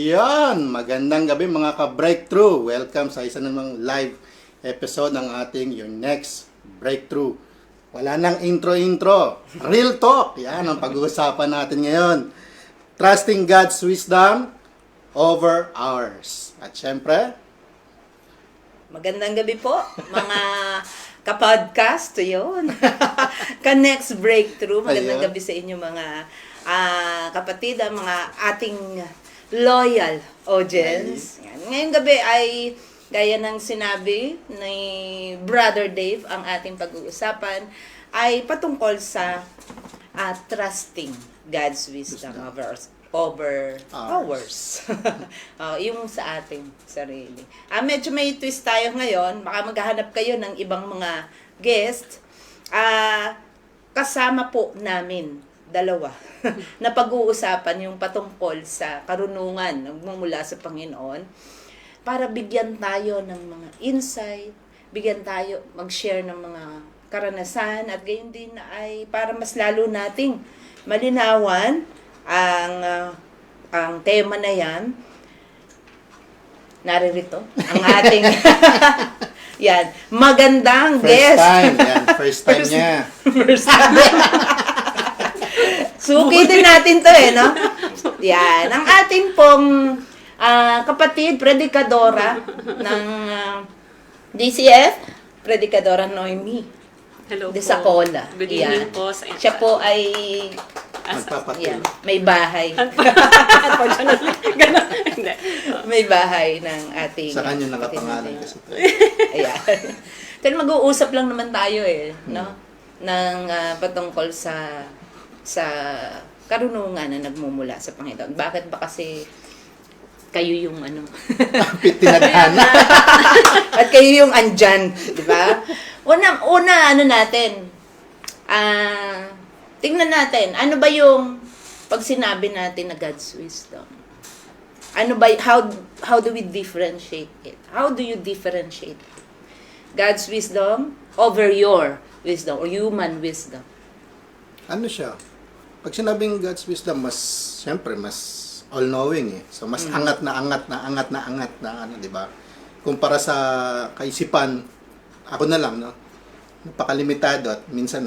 Yan, magandang gabi mga ka-breakthrough. Welcome sa isa namang live episode ng ating Your Next Breakthrough. Wala nang intro-intro. Real talk. Yan ang pag-uusapan natin ngayon. Trusting God's wisdom over ours. At syempre, Magandang gabi po, mga kapodcast. Yun. Ka-next breakthrough. Magandang Ayun. gabi sa inyo mga kapatid, mga ating loyal audience. Yan. Ngayong gabi ay, gaya ng sinabi ni Brother Dave, ang ating pag-uusapan ay patungkol sa trusting God's wisdom over ours. Yung sa ating sarili. Medyo may twist tayo ngayon. Baka maghahanap kayo ng ibang mga guest. Kasama po namin dalawa na pag-uusapan yung patungkol sa karunungan nagmumula sa Panginoon para bigyan tayo ng mga insight, bigyan tayo mag-share ng mga karanasan at gayon din ay para mas lalo nating malinawan ang tema na yan. Naririto ang ating yan, magandang first guest. time. Yan, first time niya. First time. Suki din natin to no? Yan. Ang ating pong kapatid, predikadora ng DCF, predikadora Noemi Hello de po. Sacola. Good evening po sa inyo. Siya po ay Magpapatuloy. may bahay. Unfortunately, gano'n. Hindi. May bahay ng ating Sa kanya kapatid nakapangalan natin. kasi. Ayan. Pero mag-uusap lang naman tayo no? Ng patungkol sa karunungan na nagmumula sa Panginoon. Bakit ba kasi kayo yung Tinadhana. at kayo yung andyan, di ba? Una natin, tingnan natin, ano ba yung pag sinabi natin na God's wisdom? Ano ba, how do we differentiate it? How do you differentiate God's wisdom over your wisdom or human wisdom? Ano siya? Pag sinabing God's wisdom, siyempre, mas all-knowing eh. So, mas angat na di ba? Kumpara sa kaisipan, ako na lang, no? Napakalimitado at minsan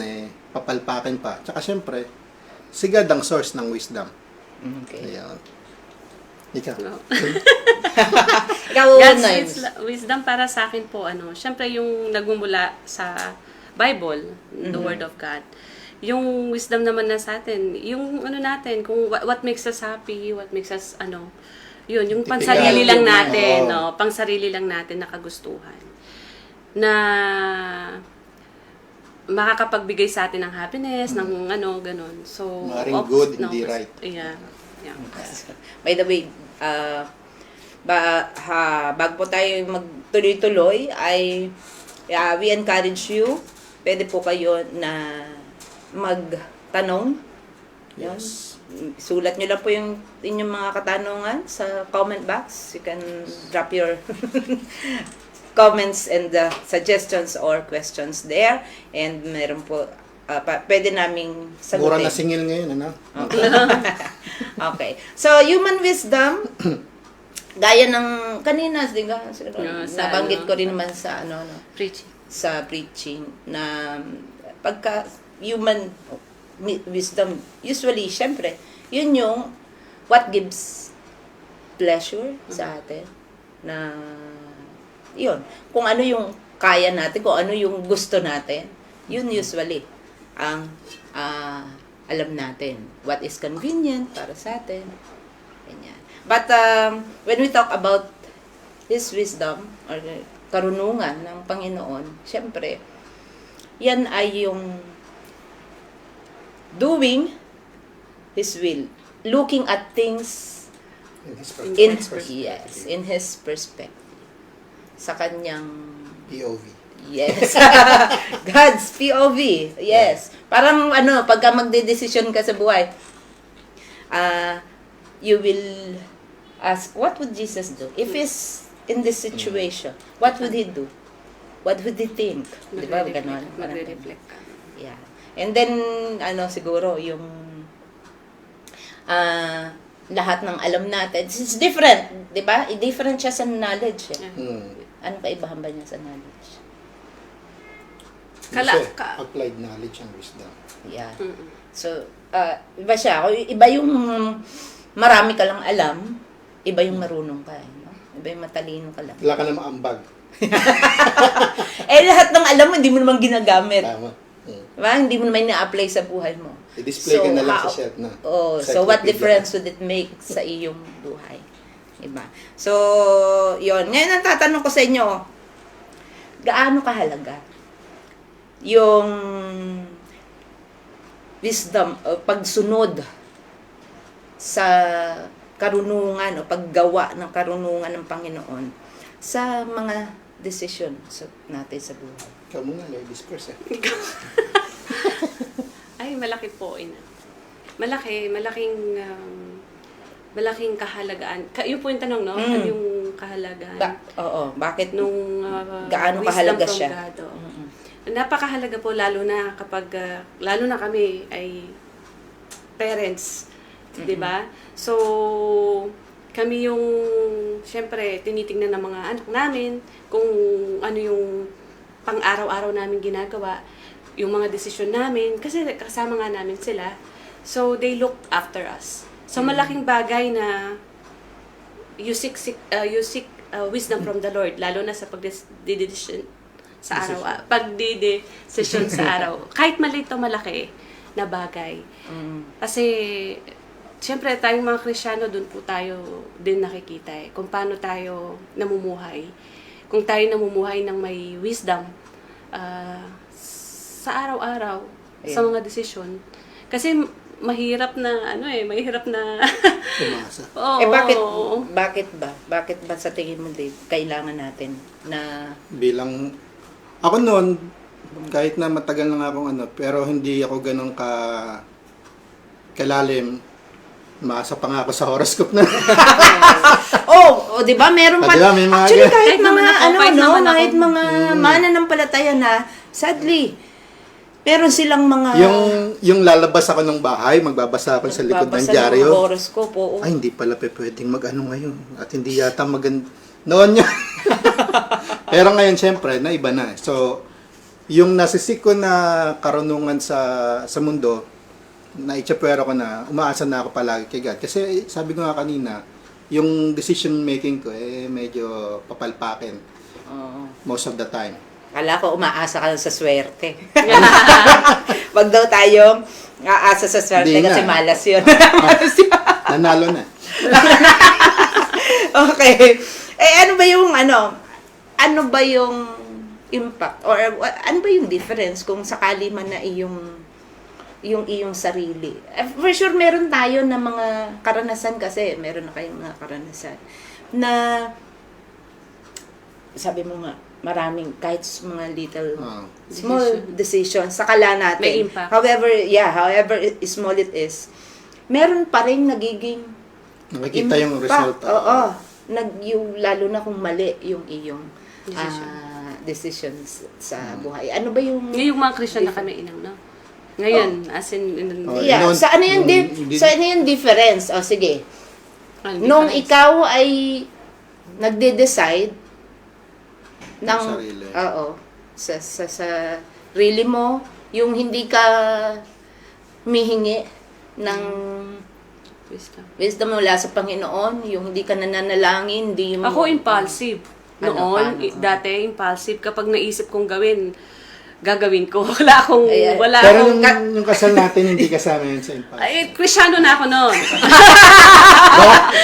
papalpakin pa. Tsaka siyempre, si God ang source ng wisdom. Okay. Ayan. Ikaw. No. Ikaw, God's Nimes. wisdom para sa akin po, syempre yung nagmumula sa Bible, the Word of God. Yung wisdom naman na sa atin, yung natin, kung what makes us happy, what makes us, yun, yung pansarili lang natin, no? Pangsarili lang natin na kagustuhan. Na makakapagbigay sa atin ng happiness, ng ganun. So, Maring good, hindi right. Yeah. By the way, bago po tayo magtuloy-tuloy, ay we encourage you, pwede po kayo na magtanong. Yun. Yes. Sulat nyo lang po yung inyong mga katanungan sa comment box. You can drop your comments and suggestions or questions there. And meron po, pwede naming sagutin. Mura na singil ngayon, ano? Okay. So, human wisdom, gaya ng kanina, di ba? Sa Nabanggit ko rin naman sa Preaching. sa preaching na pagka human wisdom, usually, syempre, yun yung what gives pleasure sa atin na yun, kung ano yung kaya natin, kung ano yung gusto natin, yun usually ang alam natin. What is convenient para sa atin. Ganyan. But when we talk about His wisdom or karunungan ng Panginoon, syempre, yan ay yung doing His will. Looking at things In His perspective. in His perspective. Sa kanyang POV. yes. God's POV. Yes. Parang pagka magdedesisyon ka sa buhay, you will ask, what would Jesus do? If he's in this situation, what would He do? What would He think? Di ba? Ganon. Magre-reflect ka. Yeah. And then, siguro, yung lahat ng alam natin. It's different, di ba? Different siya sa knowledge. Eh. Anong kaibahan ba niya sa knowledge? Applied knowledge and wisdom. Yeah. So, iba siya. Iba yung marami ka lang alam, iba yung marunong ka. No? Iba yung matalino ka lang. Wala ka na maambag. Lahat ng alam mo, hindi mo naman ginagamit. Tama. Diba? Hindi mo naman na-apply sa buhay mo. I-display ka na lang sa shelf na. So what difference would it make sa iyong buhay? Diba? So, yon. Ngayon, ang tatanong ko sa inyo, gaano kahalaga yung wisdom o pagsunod sa karunungan o paggawa ng karunungan ng Panginoon sa mga decision natin sa buhay? Ikaw muna, ladies first. Ay, malaki po, ina. Malaking kahalagaan. Yun po yung tanong, no? Ano yung kahalagaan? Bakit Nung gaano wisdom kahalaga from siya? God, napakahalaga po, lalo na kapag, lalo na kami ay parents, di ba? So, kami yung, syempre, tinitingnan ng mga anak namin kung ano yung pang-araw-araw namin ginagawa, yung mga desisyon namin, kasi kasama nga namin sila. So, they look after us. So, malaking bagay na you seek wisdom from the Lord, lalo na sa pagdidesisyon sa araw, pagdidesisyon sa araw. Kahit maliit o malaki na bagay. Kasi, siyempre, tayong mga Kristiyano, doon po tayo din nakikita kung paano tayo namumuhay. Kung tayo namumuhay ng may wisdom sa araw-araw, sa mga desisyon. Kasi mahirap na, mahirap na... Umasa. Bakit ba sa tingin mo, Dave, kailangan natin na... Bilang, ako noon, kahit na matagal na nga akong pero hindi ako ganun kalalim. Maasa pa nga ako sa horoscope na. di ba? Meron pa. Diba, may mga Actually, kahit Kahit naman ako, kahit mga mananampalataya na, sadly, meron silang mga... Yung lalabas ako ng bahay, magbabasa ako sa likod ng dyaryo. Ng horoscope, oo. Ay, hindi pala pwedeng ngayon. At hindi yata noon yun. Pero ngayon, syempre, naiba na. So, yung nasisik ko na karunungan sa mundo, naitsapwero ko na, umaasa na ako palagi kay God. Kasi sabi ko nga kanina, yung decision making ko, medyo papalpakin. Most of the time. Kala ko umaasa ka lang sa swerte. Wag daw tayong aasa sa swerte Di kasi na. malas yun. Nanalo na. Okay. Ano ba yung impact or ano ba yung difference kung sakali man na yung iyong sarili? For sure, meron tayo na mga karanasan kasi. Meron na kayong mga karanasan. Na, sabi mo nga, maraming, kahit mga little, small decisions, sakala natin. May impact. However small it is, meron pa rin nagiging Nakikita yung result. lalo na kung mali yung iyong decisions sa buhay. Ano ba yung... Ngayong mga Kristiyano na kami, inang, no? Ngayon, as in... Sa ano yung difference? Sige. Nung ikaw ay nagde-decide ng sa sarili mo, yung hindi ka humihingi ng wisdom mula sa Panginoon, yung hindi ka nananalangin, hindi mo... Ako impulsive. Noon, dati impulsive. Kapag naisip kong gagawin ko. Pero yung kasal natin, hindi kasama yun sa impulsive. Ay, Kristiyano na ako noon.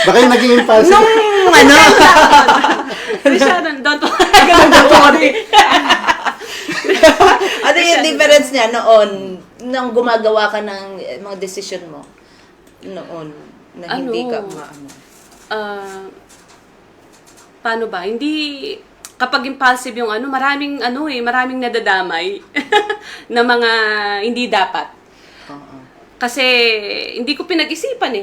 Baka yung naging impulsive. Kristiyano, don't worry. Ano yung difference niya noon, nang gumagawa ka ng mga decision mo? Noon, na hindi ka paano ba? Hindi, kapag impulsive yung maraming nadadamay na mga hindi dapat. Kasi hindi ko pinag-isipan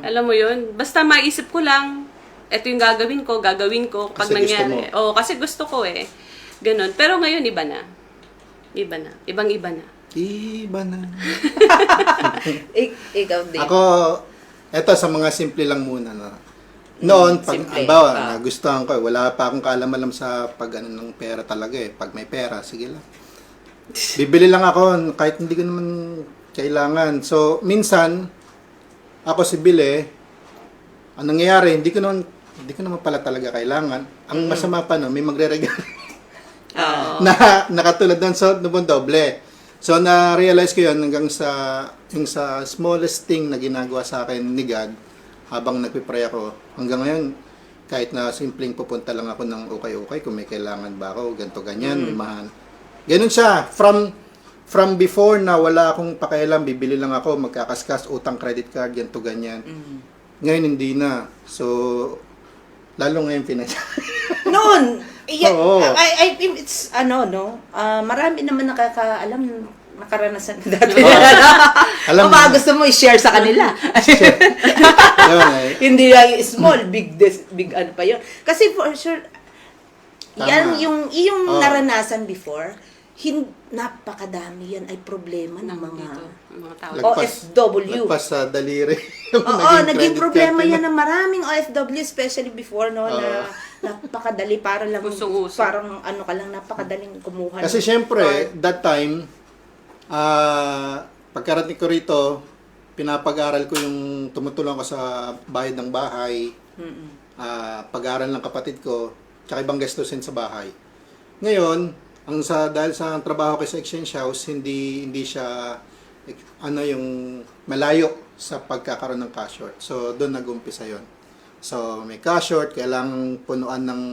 Alam mo yun? Basta maisip ko lang, ito yung gagawin ko pag Kasi nangyari. Kasi gusto ko Ganon. Pero ngayon, iba na. Ibang-iba na. Iba na. Ikaw din. Ako, Eto, sa mga simple lang muna. No? Noon, pag, Simple. halimbawa, nagustuhan ko, wala pa akong kaalam-alam sa pag ano, ng pera talaga eh. Pag may pera, sige lang. Bibili lang ako kahit hindi ko naman kailangan. So, minsan, ako si Bile, ang nangyayari, hindi ko naman pala talaga kailangan. Ang masama pa no, may magre-regalo Oo. na nakatulad doon sa doble. So, na-realize ko yun hanggang yung sa smallest thing na ginagawa sa akin ni God habang nagpipray ako. Hanggang ngayon, kahit na simpleng pupunta lang ako ng okay, kung may kailangan ba ako, ganito, ganyan, may mahal. Ganun siya. From before na wala akong pakialam, bibili lang ako, magkakaskas, utang credit card, ganito, ganyan. Ngayon, hindi na. So, lalo ngayon financial. Noon, Oo. I think it's, marami naman nakakaalam, nakaranasan na dati. Alam Kung mo- baka gusto mo i-share sa kanila. Yun, eh. Hindi lang small, big ano pa yun. Kasi for sure, Tama. yan, yung Oo. naranasan before, napakadami yan ay problema ng mga Dito, ang mga tao. OFW. Lagpas sa daliri. Oo, naging credit problema card yan ng maraming OFW, especially before, no, Oo. na napakadali para lang, Usong-uso. parang ano ka lang, napakadaling kumuha. Kasi ng syempre, card. that time, pagkarating ko rito, pinapag-aral ko yung tumutulong ko sa bayad ng bahay, pag-aaral ng kapatid ko, tsaka ibang gastusin sa bahay. Ngayon, dahil sa trabaho ko sa exchange house, hindi siya yung malayo sa pagkakaroon ng cash short. So doon nag-umpisa 'yon. So may cash short, kailangang punuan ng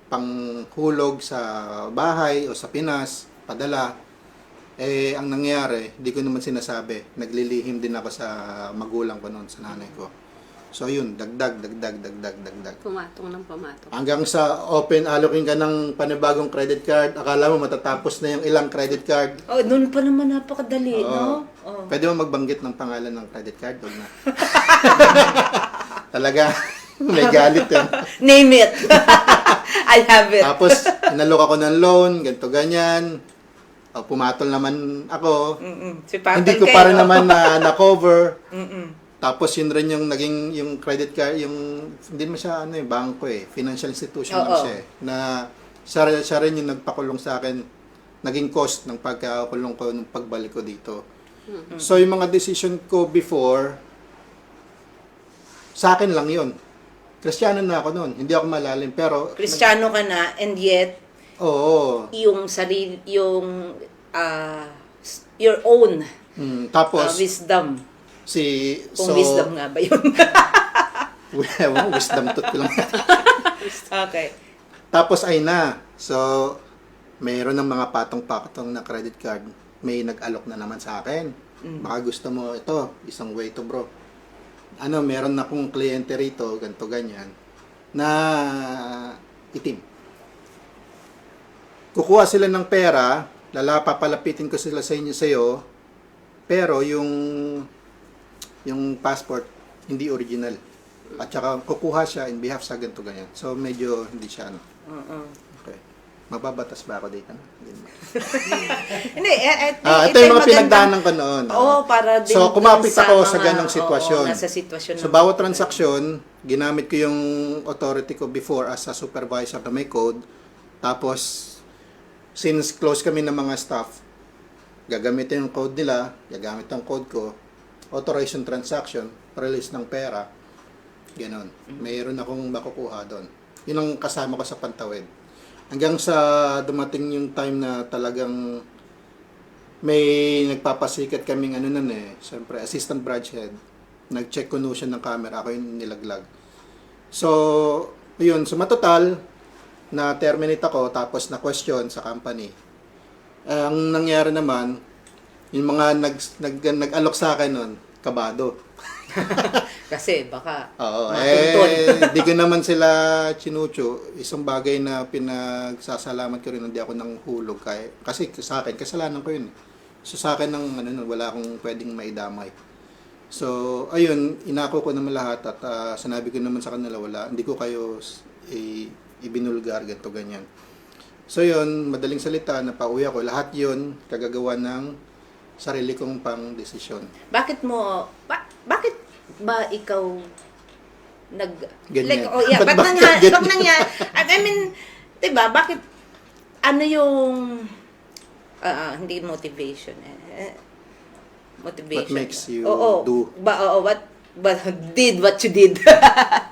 panghulog sa bahay o sa Pinas, padala. Eh ang nangyayari, di ko naman sinasabi. Naglilihim din ako sa magulang ko noon, sa nanay ko. So yun, dagdag. Pumatong ng pumatong. Hanggang sa alokin ka ng panibagong credit card, akala mo matatapos na yung ilang credit card. Oh, noon pa naman napakadali, Oo. no? Oh. Pwede mo magbanggit ng pangalan ng credit card? Huwag na. Talaga, may galit yun. Name it. I have it. Tapos, inalok ako ng loan, ganito ganyan. O, pumatol naman ako. Si Patol Hindi ko kayo. pa rin naman na-cover. Mm-mm. Tapos yun rin yung naging yung credit card, hindi naman siya bangko financial institution lang Oo. siya na siya rin yung nagpakulong sa akin, naging cost ng pagkakulong ko nung pagbalik ko dito. So yung mga decision ko before, sa akin lang yun. Kristiyano na ako noon, hindi ako malalim, pero Kristiyano ka na, and yet, oo. yung sarili, yung, your own Tapos wisdom. Kung so wisdom nga ba yun? wisdom tooth ko lang. Okay. Tapos ay na. So, mayroon ng mga patong-patong na credit card. May nag-alok na naman sa akin. Baka gusto mo ito, isang way to bro. Meron akong kliyente rito, ganto ganyan, na itim. Kukuha sila ng pera, papalapitin ko sila sa'yo, pero yung passport, hindi original. At saka kukuha siya in behalf sa ganito ganyan. So medyo hindi siya Okay. Mababatas ba ako dito? Hindi, Ito yung mga pinagdaanan ko noon. Oo, para din So kumapit dun sa ako sa mga- ganong sitwasyon. Oo, nasa sitwasyon. So bawat transaksyon, ginamit ko yung authority ko before as a supervisor na may code. Tapos, since close kami ng mga staff, gagamitin yung code nila, gagamit ang code ko, authorization transaction, release ng pera, gano'n. Mayroon akong makukuha doon. Yun ang kasama ko sa Pantawid. Hanggang sa dumating yung time na talagang may nagpapasikat kaming siyempre, assistant branch head. Nag-check ko siya ng camera, ako yung nilaglag. So, yun, so matotal, na-terminate ako, tapos na-question sa company. Ang nangyari naman, yung mga nag-alok sa akin nun, kabado. Kasi baka Oo, matuntun. di ko naman sila chinucho. Isang bagay na pinagsasalamat ko rin, hindi ako nang hulog. Kasi sa akin, kasalanan ko yun. So sa akin, wala akong pwedeng maidamay. So, ayun, inako ko naman lahat at sinabi ko naman sa kanila, hindi ko kayo ibinulgar, ganito, ganyan. So yun, madaling salita, napauwi ako. Lahat yun, kagagawa ng sarili kong pang-desisyon. bakit ba ikaw Ganyan. ba't Ba't nangyari? ganyan? Ba't nangyari? I mean, 'di ba? Bakit ano yung hindi motivation motivation. What makes you Oo, do? what did what you did.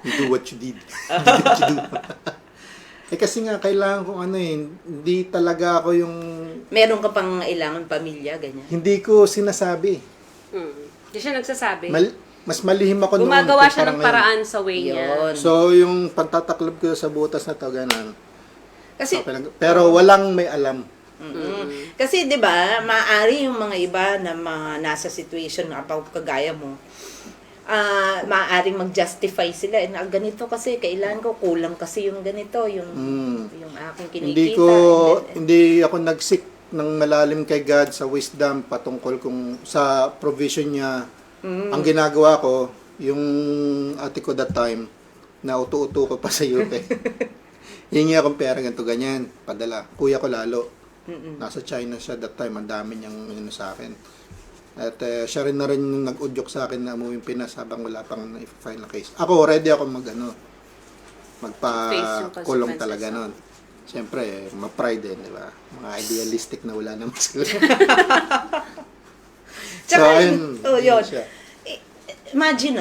You do what you did. You do what you do. Kasi nga, kailangan kong hindi talaga ako yung... Meron ka pang kailangan pamilya, ganyan. Hindi ko sinasabi. Hindi siya nagsasabi. Mas malihim ako noon. Gumagawa kaysa siya ng ngayon. paraan sa way niya. Yun. So, yung pagtataklob ko sa butas na to, ganun. Kasi Pero walang may alam. Kasi 'di ba, maaari yung mga iba na mga nasa situation na kagaya mo. Maaaring mag-justify sila na ganito kasi kailan ko kulang kasi yung ganito, yung aking kinikita. Hindi ako nagsik ng malalim kay God sa wisdom patungkol kung sa provision niya. Ang ginagawa ko, yung ate ko that time, na utu-utu ko pa sa UP. Hingi akong pera, ganito, ganyan, padala. Kuya ko lalo. Nasa China siya that time, ang dami niyang sa akin. At siya rin na rin yung nag-udyok sa akin na umuwi Pinas habang wala pang na-file na case. Ako, ready ako magpa-kulong talaga nun. Siyempre, ma-pride di ba? Mga idealistic na wala naman sila. Tsaka, ayun. yun. Siya. Imagine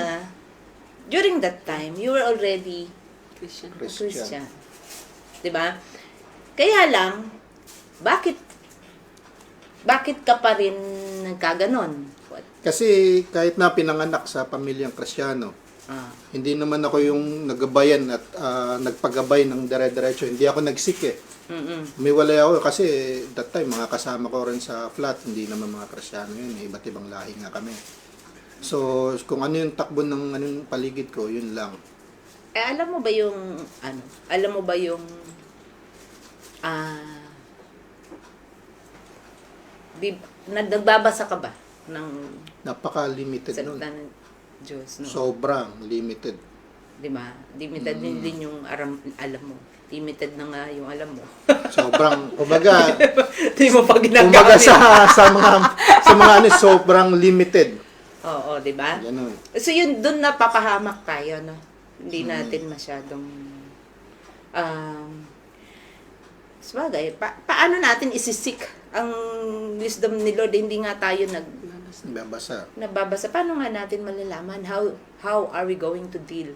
during that time, you were already Christian. Christian. 'Di ba? Kaya lang, bakit ka pa rin nagkaganon? Kasi kahit na pinanganak sa pamilyang Kristiyano, hindi naman ako yung nagabayan at nagpagabay ng dire-diretso. Hindi ako nagsik eh. Umiwalay ako kasi that time mga kasama ko rin sa flat, hindi naman mga Kristiyano yun. Iba't ibang lahi nga kami. So, kung ano yung takbo ng anong paligid ko, yun lang. Alam mo ba yung nagbabasa ka ba ng Napaka-limited nun. salita ng Diyos, no? Sobrang limited. Di ba? Limited din yung alam mo. Limited na nga yung alam mo. Sobrang, kumbaga, Di mo pa kumbaga ginagamit. sa mga sobrang limited. Oo, di ba? Ganun. So yun, doon napapahamak tayo, no? Hindi natin masyadong sabagay, paano natin isisik ang wisdom ni Lord? Hindi nga tayo nababasa. Paano nga natin malalaman? How are we going to deal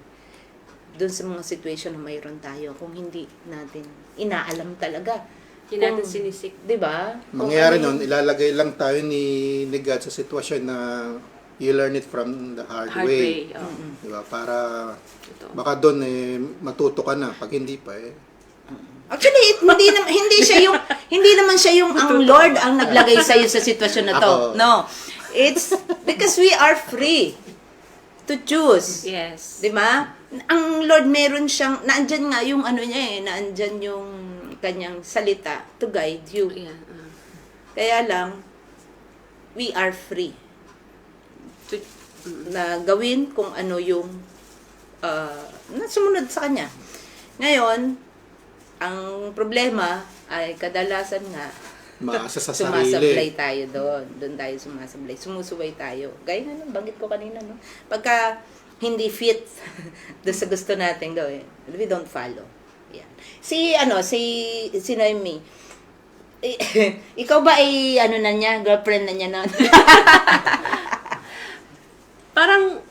doon sa mga situation na mayroon tayo kung hindi natin inaalam talaga? Hindi natin sinisik. Di ba? Mangyayari nun, ilalagay lang tayo ni God sa sitwasyon na you learn it from the hard way. Diba? Para baka doon matuto ka na. Pag hindi pa Actually, hindi naman siya yung ang Lord ang naglagay sa iyo sa sitwasyon na to. Ako. No. It's because we are free to choose. Yes. 'Di ba? Ang Lord meron siyang naandyan nga yung naandyan yung kanyang salita to guide you. Yeah. Kaya lang we are free na gawin kung ano yung sumunod sa kanya. Ngayon, ang problema ay kadalasan nga maasa sa sumasablay sarili. tayo doon. Doon tayo sumasablay. Sumusuway tayo. Gaya nga nung banggit ko kanina, no? Pagka hindi fit doon sa gusto natin gawin, we don't follow. Yan. Si Noemi, ikaw ba ay girlfriend na niya noon? Parang,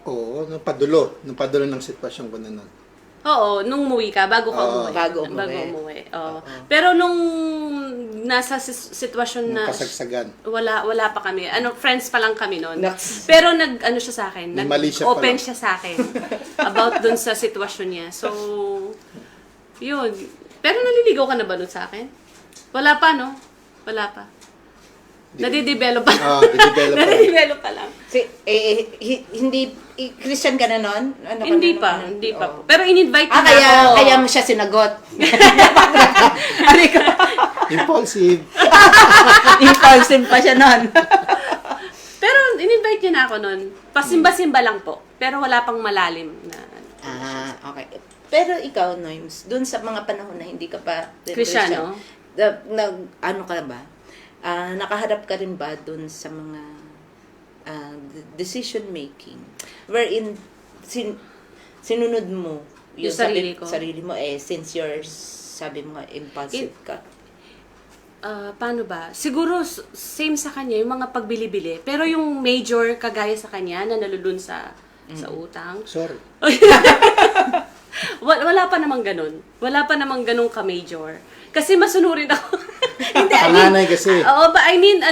Oo, napadulo ng sitwasyon ko na nun. oo, nung umuwi ka, bago ka Oo. umuwi. Bago umuwi. Oo. Pero nung nasa sitwasyon na, Nung kasagsagan. wala pa kami. Friends pa lang kami noon. Naks. Pero ano siya sa akin, May mali siya pa open lang. siya sa akin about dun sa sitwasyon niya. So, yun. Pero naliligaw ka na ba dun sa akin? Wala pa, no? Wala pa. Nadidevelop pa. Didevelop pa. Nadidevelop pa lang. Hindi, Christian ka na noon? Ano ka Hindi na pa, noon? hindi pa Oo. po. Pero in-invite niya ako. Kaya mo siya sinagot. Impulsive. Impulsive pa siya noon. Pero in-invite niya na ako noon. Pasimba-simba lang po. Pero wala pang malalim na. Okay. Pero ikaw, Noims, dun sa mga panahon na hindi ka pa Kristiyano? ano ka ba? Nakaharap ka rin ba dun sa mga decision making wherein sinunod mo Yung sarili ko. sarili mo since you're sabi mo nga impulsive ka. Paano ba? Siguro same sa kanya yung mga pagbili-bili. Pero yung major kagaya sa kanya na nalulun sa utang. Sorry. Wala pa namang ganun. Wala pa namang ganun ka-major. Kasi masunurin ako. Hindi, Panganay kasi. Oo, but I mean,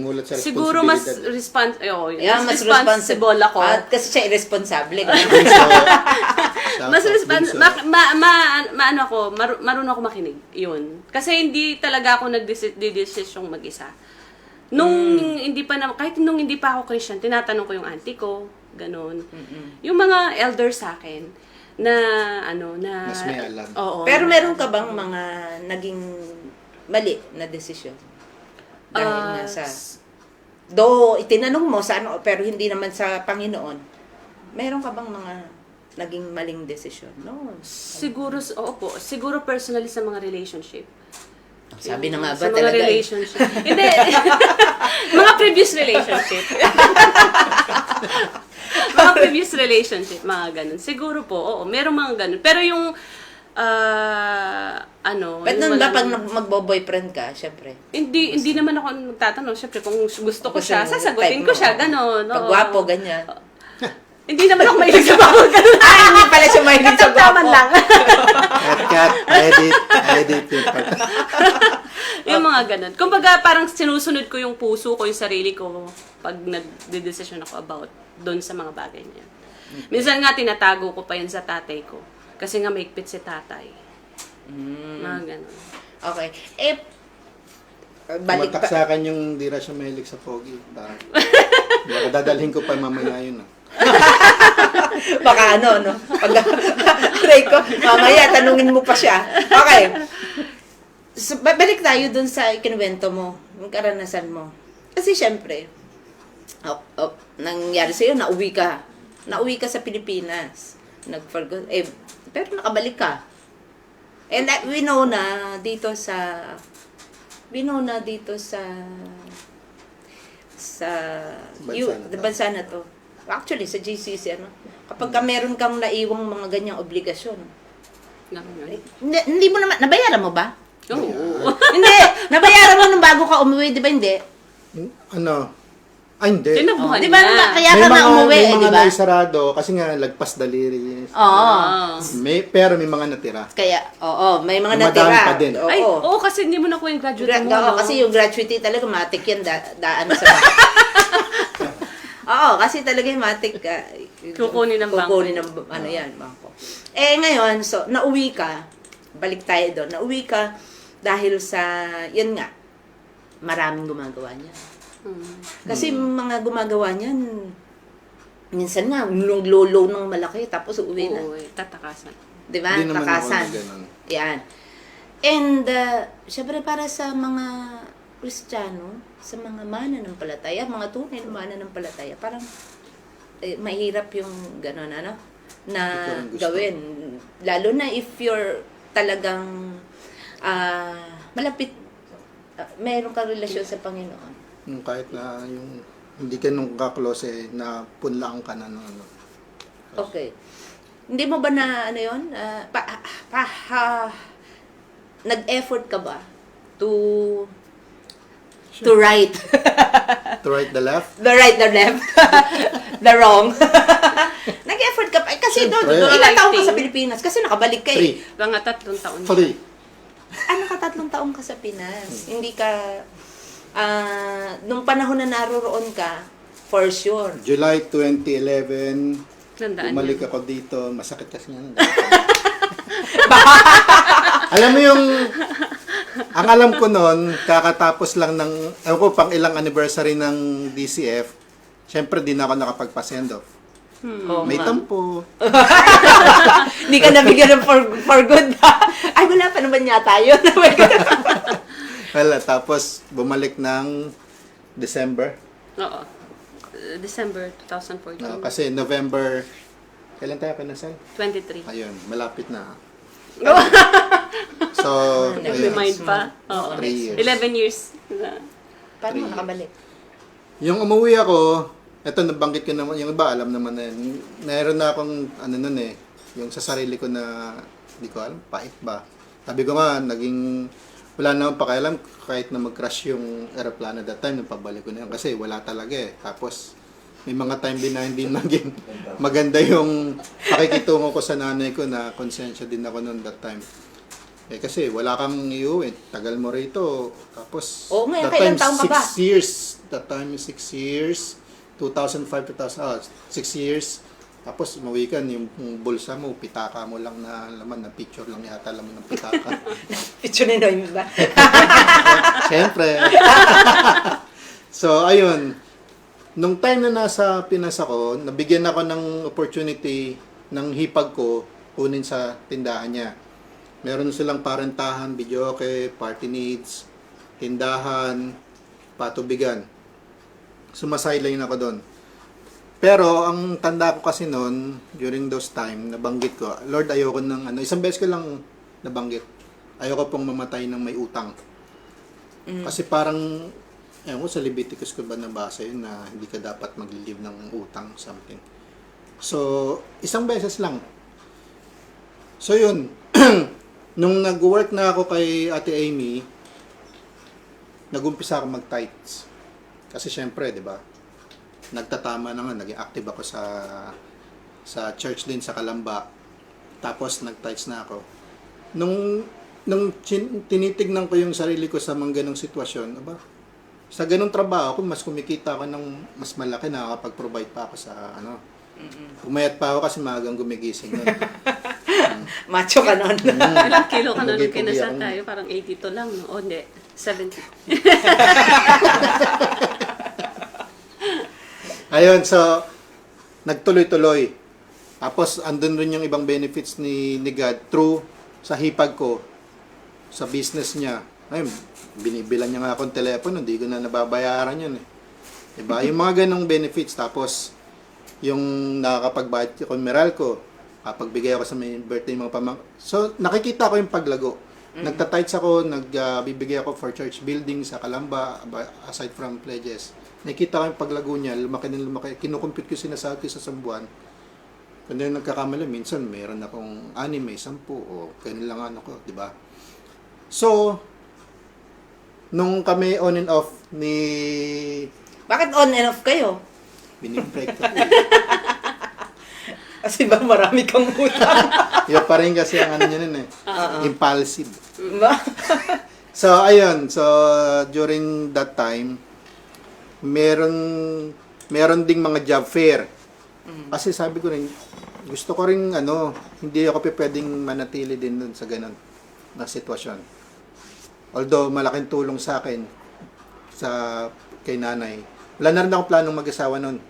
Mulat sa siguro mas responsibilidad. Mas responsible ako. At kasi siya irresponsible. Mas marunong ako makinig. Yun. Kasi hindi talaga ako nagdesisyong mag-isa. Hindi pa kahit nung hindi pa ako Christian, tinatanong ko yung auntie ko, ganun. Yung mga elders sa akin, na Mas may alam. Oo. Pero meron ka bang mga naging mali na desisyon? Dahil nasa itinanong mo sa pero hindi naman sa Panginoon. Meron ka bang mga naging maling desisyon? No. Siguro, siguro personally sa mga relationship. Sabi na nga ba Sa mga talaga? relationship. Hindi. Mga previous relationship. Mga previous relationship, mga ganun. Siguro po, oo, merong mga ganun. Pero yung, But nun ba pag magbo-boyfriend ka, syempre? hindi naman ako nagtatanong. Syempre, kung gusto ko Kasi siya, sasagutin type ko mo. siya, gano'n. Pag oo. gwapo, ganyan. Hindi naman ako mahilig sa mga ganun. Ay, hindi pala siya mahilig sa Katamtaman gwapo. lang. Cut, edit. Yung mga ganun. Kumbaga, parang sinusunod ko yung puso ko, yung sarili ko, pag nag-decision ako about doon sa mga bagay na yan. Minsan nga, tinatago ko pa yun sa tatay ko. Kasi nga, maigpit si tatay. Mga ganun. Okay. Balik Tumatak pa. sa akin yung di ra siya mahilig sa pogi. Baka dadalhin ko pa mamaya yun. Baka no? Pag try ko, mamaya, tanungin mo pa siya. Okay. So, balik tayo dun sa ikinuwento mo, yung karanasan mo. Kasi syempre, nangyari sa'yo, nauwi ka. Nauwi ka sa Pilipinas. Pero nakabalik ka. And we know na dito sa bansa na to. Actually, sa GCC, kapag ka meron kang naiwang mga ganyang obligasyon, Ganun. hindi mo naman, nabayaran mo ba? Oo. Hindi, nabayaran mo nung bago ka umuwi, di ba hindi? Hindi. Tinabuhan Di ba, na. kaya ka na umuwi, may di mga ba? naisarado kasi nga lagpas daliri. Oo. Pero may mga natira. Kaya, may mga Dumadaan natira. pa din. Oo. Ay, oo, kasi hindi mo nakuha yung graduate mo, no? Kasi yung gratuity talaga, matik yan, daan sa Oo, kasi talaga yung matik ka. Kukunin ng bangko. Kukunin ng, bangko. Ngayon, so, nauwi ka, balik tayo doon, nauwi ka dahil sa, yun nga, maraming gumagawa niya. Kasi mga gumagawa niyan, minsan nga, low ng malaki, tapos uuwi na. Oo, tatakasan. Di ba? Hindi naman ako Takasan. na ganun. Yan. And, syempre para sa mga Kristiyano, sa mga mananampalataya, mga tunay na mananampalataya, parang mahirap yung gano'n, na Ito ang gusto. gawin. Lalo na if you're talagang malapit, mayroon kang relasyon sa Panginoon. Kahit na yung hindi ka nung kaklose na punlaan ka na Okay. Hindi mo ba na yun? Nag-effort ka ba to right? to right the left. The right, the left. The wrong. Nag-effort ka pa. Kasi Siyempre. ilang taon ka sa Pilipinas? Kasi nakabalik ka 3. Mga 3 taon. 3. Naka 3 taon ka sa Pinas. Hindi ka, nung panahon na naroroon ka, for sure. July 2011, Tandaan bumalik niya. ako dito. Masakit kasi nga. Alam mo yung, ang alam ko noon, kakatapos lang ng, ewan ko, pang ilang anniversary ng DCF, syempre di na ako nakapagpa-send off. Oo May nga. tampo. Hindi ka nabigyan ng for good. Ay, wala pa naman yata yun. Wala, tapos bumalik ng December. Oo. December 2014. Kasi November, kailan tayo kinasal? 23. Ayun, malapit na. So, ayun. Nag-remind pa. Oo. 3 years. 11 years. Paano 3 nakabalik? Yung umuwi ako, eto nabanggit ko naman, yung iba alam naman na yun. Meron na akong, ano nun eh, yung sa sarili ko na, hindi ko alam, pait ba? Sabi ko nga, naging, wala naman pakialam kahit na mag-crash yung aeroplano that time, nung pabalik ko na yun. Kasi wala talaga eh. Tapos, may mga time din na hindi naging maganda yung pakikitungo ko sa nanay ko na konsensya din ako noon that time. Eh kasi wala kang iuwi, tagal mo rito. Tapos, Oo nga, that kailan time, taon ka ba? 6 years. That time, 6 years. 2005, 6 years. Tapos, umuwi ka, yung bulsa mo, pitaka mo lang na laman, na picture lang yata laman ng pitaka. Picture ni Noemi ba? Siyempre. So, ayun. Nung time na nasa Pinas ako, nabigyan ako ng opportunity ng hipag ko kunin sa tindahan niya. Meron silang parentahan, videoke, party needs, tindahan, patubigan. Sumasideline ako doon. Pero, ang tanda ko kasi noon, during those time, nabanggit ko, Lord, ayoko ng ano, isang beses ko lang nabanggit, ayoko pong mamatay ng may utang. Kasi parang, ewan ko, sa Leviticus ko ba nabasa yun na hindi ka dapat maglilive ng utang, something. So, isang beses lang. So, yun. Nung nag-work na ako kay Ate Amy, nag-umpisa ako mag-tights. Kasi syempre, di ba? Nagtatama na nga, naging active ako sa church din sa Kalamba. Tapos nag-tights na ako. Nung tinitignan ko yung sarili ko sa mga ganong sitwasyon, aba, sa ganong trabaho, kung mas kumikita ako ng mas malaki, nakakapag-provide pa ako sa ano. Umayat pa ako kasi maagang gumigising nun. Macho ka nun. Ilang kilo ka na nung Pugi-pugi kinasal ako. tayo? Parang 82 lang, no? O, hindi. 70. Ayun, so, nagtuloy-tuloy. Tapos, andun rin yung ibang benefits ni God through sa hipag ko, sa business niya. Ayun, binibilan niya nga akong telepono, hindi ko na nababayaran yun eh. Diba? Yung mga ganong benefits. Tapos, yung nakakapag-budget ko, Meralco, pagbigay ako sa may birthday mga So, nakikita ko yung paglago. Nagtatights ako, nagbibigay ako for church building sa Kalamba, aside from pledges. Nakikita ko yung paglago niya, lumaki ng lumaki. Kinukumpute ko sinasahod ko sa isang buwan. Kung yung nagkakamali, minsan mayroon akong 6, may 10, o ganun lang ano ko, di ba? So, nung kami on and off ni Bakit on and off kayo? binibreak ko. Kasi ba marami kang utang? Yun pa rin kasi ang ano niya nun eh. Impulsive. Ba? So, ayun. So, during that time, meron ding mga job fair. Kasi sabi ko rin, gusto ko rin, hindi ako pwedeng manatili din dun sa ganun na sitwasyon. Although, malaking tulong sa akin kay nanay. Wala na rin akong planong mag-asawa nun.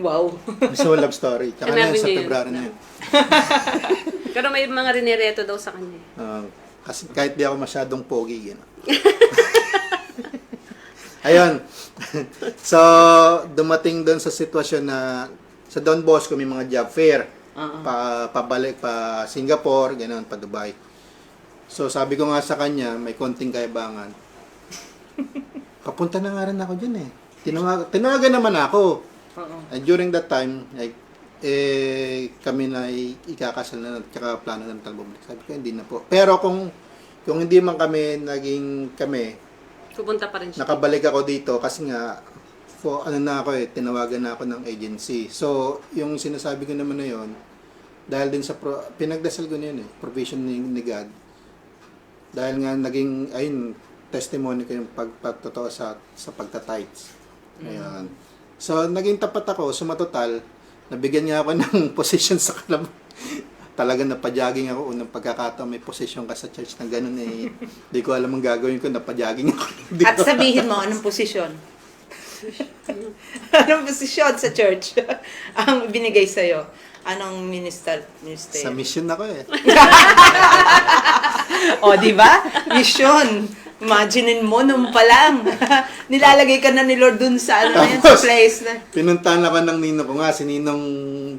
Wow. Gusto ko love story. Tsaka na Sinabi yun, sa niya yun. February na yun. Pero may mga rinireto daw sa kanya. Kasi kahit di ako masyadong pogi, gano'n. Ayun. So, dumating doon sa sitwasyon na sa Don Bosco may mga job fair. Pabalik pa Singapore, gano'n, pa Dubai. So, sabi ko nga sa kanya, may konting kaibangan. Papunta na nga rin ako dyan eh. Tinawagan naman ako. And during that time, kami na ikakasal na, tsaka plano ng talboblik. Sabi ko, hindi na po. Pero kung hindi man kami Pupunta pa rin siya. nakabalik ako dito kasi nga, tinawagan na ako ng agency. So, yung sinasabi ko naman na yon, dahil din sa, pinagdasal ko na yun eh, provision ni God. Dahil nga naging, ayun, testimony ko yung pagtotoo sa pagtatights. Ayan. So, naging tapat ako, sumatotal, nabigyan niya ako ng position sa Kalamba. Talagang napajogging ako unang pagkakataon, may position ka sa church na gano'n eh. Hindi ko alam ang gagawin ko, napajogging ako. At sabihin mo, anong posisyon? Anong posisyon sa church ang binigay sa'yo? Anong minister? Sa mission ako eh. O, di ba? Mission. Imaginein mo nung pa lang. Nilalagay ka na ni Lord dun sa sa place na. Pinuntahan ako ng ninong ko nga, si Ninong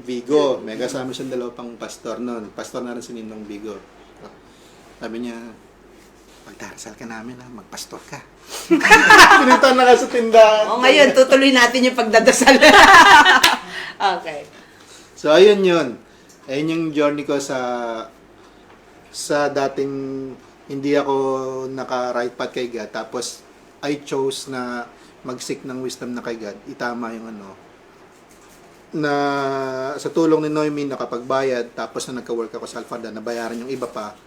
Vigo. May kasama siyang dalawa pang pastor noon. Pastor na rin si Ninong Vigo. Sabi niya, darasal ka namin ha, magpastor ka. Pinunta na ka sa tindahan. O ngayon, tutuloy natin yung pagdadasal. Okay. So, ayun yun. Ayun yung journey ko sa dating hindi ako naka-right path kay God. Tapos, I chose na mag-seek ng wisdom na kay God. Itama yung na sa tulong ni Noemi nakapagbayad. Tapos na nagka-work ako sa Alfada, nabayaran yung iba pa.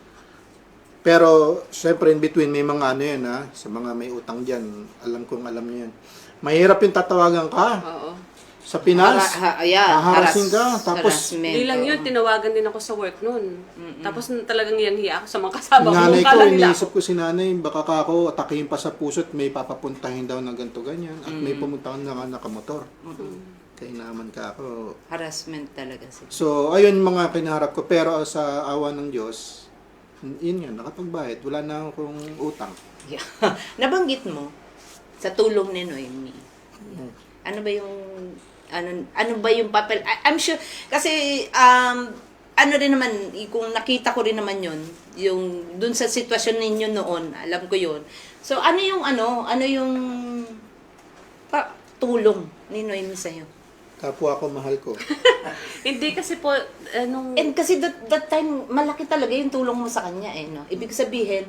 Pero, syempre, in between, may mga yun sa mga may utang dyan. Alam niyo yun. Mahirap yung tatawagan ka. Oo. Sa Pinas, haharasin ka. Tapos, harassment. Hindi lang yun, tinawagan din ako sa work noon. Tapos talagang yan-hiya ako sa mga kasama ko. nanay ko, Kala nila iniisip ko si nanay, baka ka ako atakihin pa sa puso't may papapuntahin daw na ganito ganyan. At may pumuntahan na nakamotor. Kaya naman ka ako. Harassment talaga siya. So, ayun yung mga kinaharap ko. Pero sa awa ng Diyos, yun yun, nakapagbayad. Wala na akong utang. Yeah. Nabanggit mo sa tulong ni Noemi. Ano ba yung ano ba yung papel? I'm sure kasi ano rin naman kung nakita ko rin naman yung dun sa sitwasyon ninyo noon, alam ko yun. So ano yung tulong ni Noemi sa iyo? Kapwa ko, mahal ko. Hindi kasi po, And kasi that time malaki talaga yung tulong mo sa kanya no. Ibig sabihin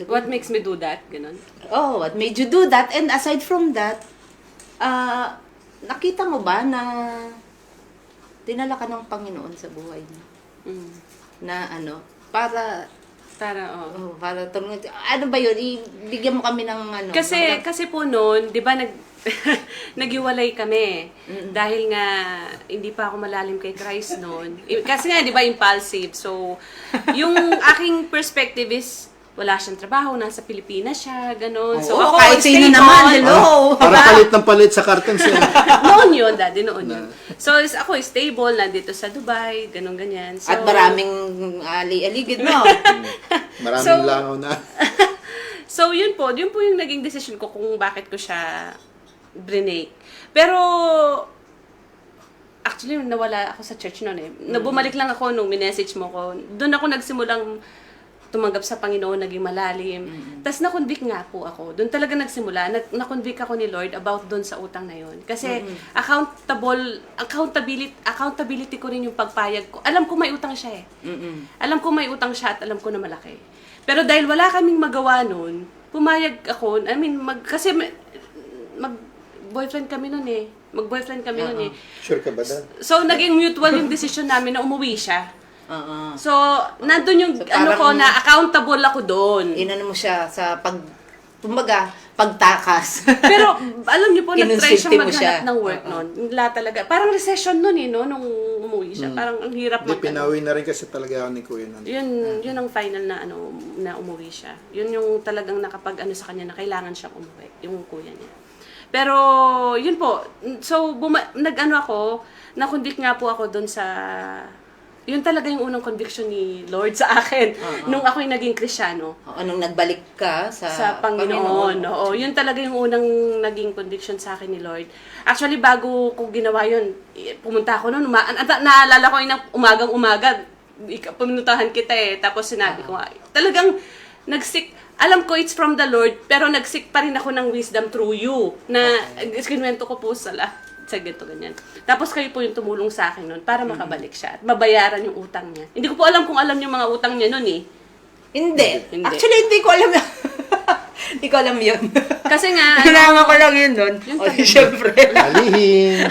what makes me do that? Ganon. oh, what made you do that? And aside from that, nakita mo ba na dinala ka ng Panginoon sa buhay mo? Na para tulungan. Ano ba yun? Ibigyan mo kami ng Kasi po noon, di ba naghiwalay kami. Dahil nga, hindi pa ako malalim kay Christ noon. Kasi nga, di ba, impulsive. So, yung aking perspective is, wala siyang trabaho, nasa Pilipinas siya, gano'n. So, ako, kahit sino stable. naman, hello! Para palit ng palit sa karton siya. Noon yun, daddy, noon yun. So, ako stable, nandito sa Dubai, gano'n, ganyan. So, At maraming ali-aligid mo. Maraming langaw na. So, yun po yung naging decision ko kung bakit ko siya brinake. Pero, actually, nawala ako sa church noon Bumalik lang ako nung minessage mo ko. Doon ako nagsimulang tumanggap sa Panginoon, naging malalim. Tapos na-convict nga po ako. Doon talaga nagsimula. Na-convict ako ni Lord about doon sa utang na yun. Kasi accountability ko rin yung pagpayag ko. Alam ko may utang siya Alam ko may utang siya at alam ko na malaki. Pero dahil wala kaming magawa noon, pumayag ako. Kasi mag-boyfriend kami noon Mag-boyfriend kami noon Sure ka ba doon? So, naging mutual yung decision namin na umuwi siya. So, nandun yung na accountable ako doon. Inano mo siya sa pagtakas. Pero, alam niyo po, nag-try Kinonsulti siya mo siya. maghanap ng work noon. Wala talaga. Parang recession noon nung umuwi siya. Parang ang hirap Hindi, pinawi na rin kasi talaga ako ni Kuya nun. Yun ang final na umuwi siya. Yun yung talagang nakapag sa kanya na kailangan siyang umuwi. Yung kuya niya. Pero, yun po. So, na-convict nga po ako doon sa yun talaga yung unang conviction ni Lord sa akin nung ako'y naging Kristiyano. Nung nagbalik ka sa Panginoon. Oo, yun talaga yung unang naging conviction sa akin ni Lord. Actually, bago ko ginawa yun, pumunta ako noon. Naalala ko yung umagang-umaga, pumuntahan kita Tapos sinabi ko, talagang nag-seek. Alam ko it's from the Lord, pero nag-seek pa rin ako ng wisdom through you. Na kinuwento ko po sa ganito, ganyan. Tapos kayo po yung tumulong sa akin noon para makabalik siya at mabayaran yung utang niya. Hindi ko po alam kung alam yung mga utang niya noon Hindi. Actually, hindi ko alam Hindi ko alam yun. Kasi nga, Kailangan ko lang yun nun. Siyempre. Alihin.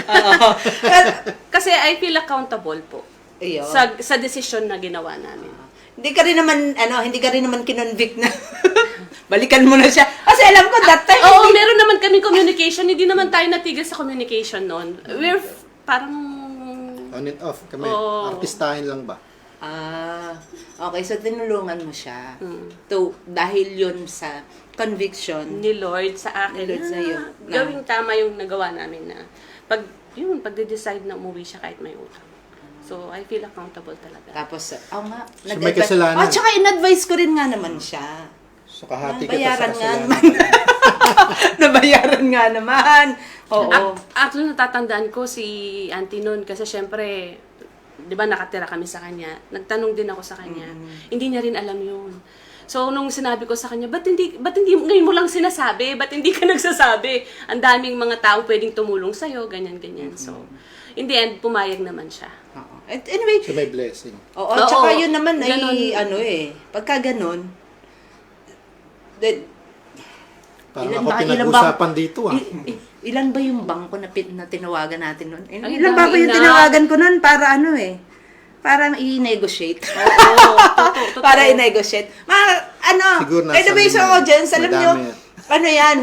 Kasi I feel accountable po Ayun. sa decision na ginawa namin. Hindi ka rin naman kinonvict na balikan mo na siya. Kasi alam ko that time. Oo, meron naman kaming communication. Hindi naman tayo natigil sa communication noon. We're parang On and off. Kami, Oo. artistahin lang ba? Okay. So, tinulungan mo siya. Dahil yun sa conviction. ni Lord sa akin. Ni Lord sa iyo. Gawing tama yung nagawa namin na pag-decide na umuwi siya kahit may utang. So, I feel accountable talaga. Tapos, nga. So, may kasalanan. Tsaka in-advise ko rin nga naman siya. So, kahati kita sa Nabayaran nga kasalanan. naman. Nabayaran nga naman. Oo. Actually, natatandaan ko si Auntie noon kasi syempre, 'di ba nakatira kami sa kanya, nagtanong din ako sa kanya. Hindi niya rin alam yun. So, nung sinabi ko sa kanya, ba't hindi ngayon mo lang sinasabi? Ba't hindi ka nagsasabi? Ang daming mga tao pwedeng tumulong sa'yo, ganyan-ganyan. So, in the end, pumayag naman siya. Oo. And anyway, So may blessing. oo, Oo, tsaka yun naman ay, ganon. pagka ganon, then, Parang Ilan ako ba? Ilan pinag-usapan dito ilan ba yung bangko na, na tinawagan natin nun? Ay, Ilan ba dami yung na. tinawagan ko nun para para i-negotiate. Oo, totoo. Para i-negotiate. Siguro nasa by the way, sa lima. audience, alam nyo, Madami. yan,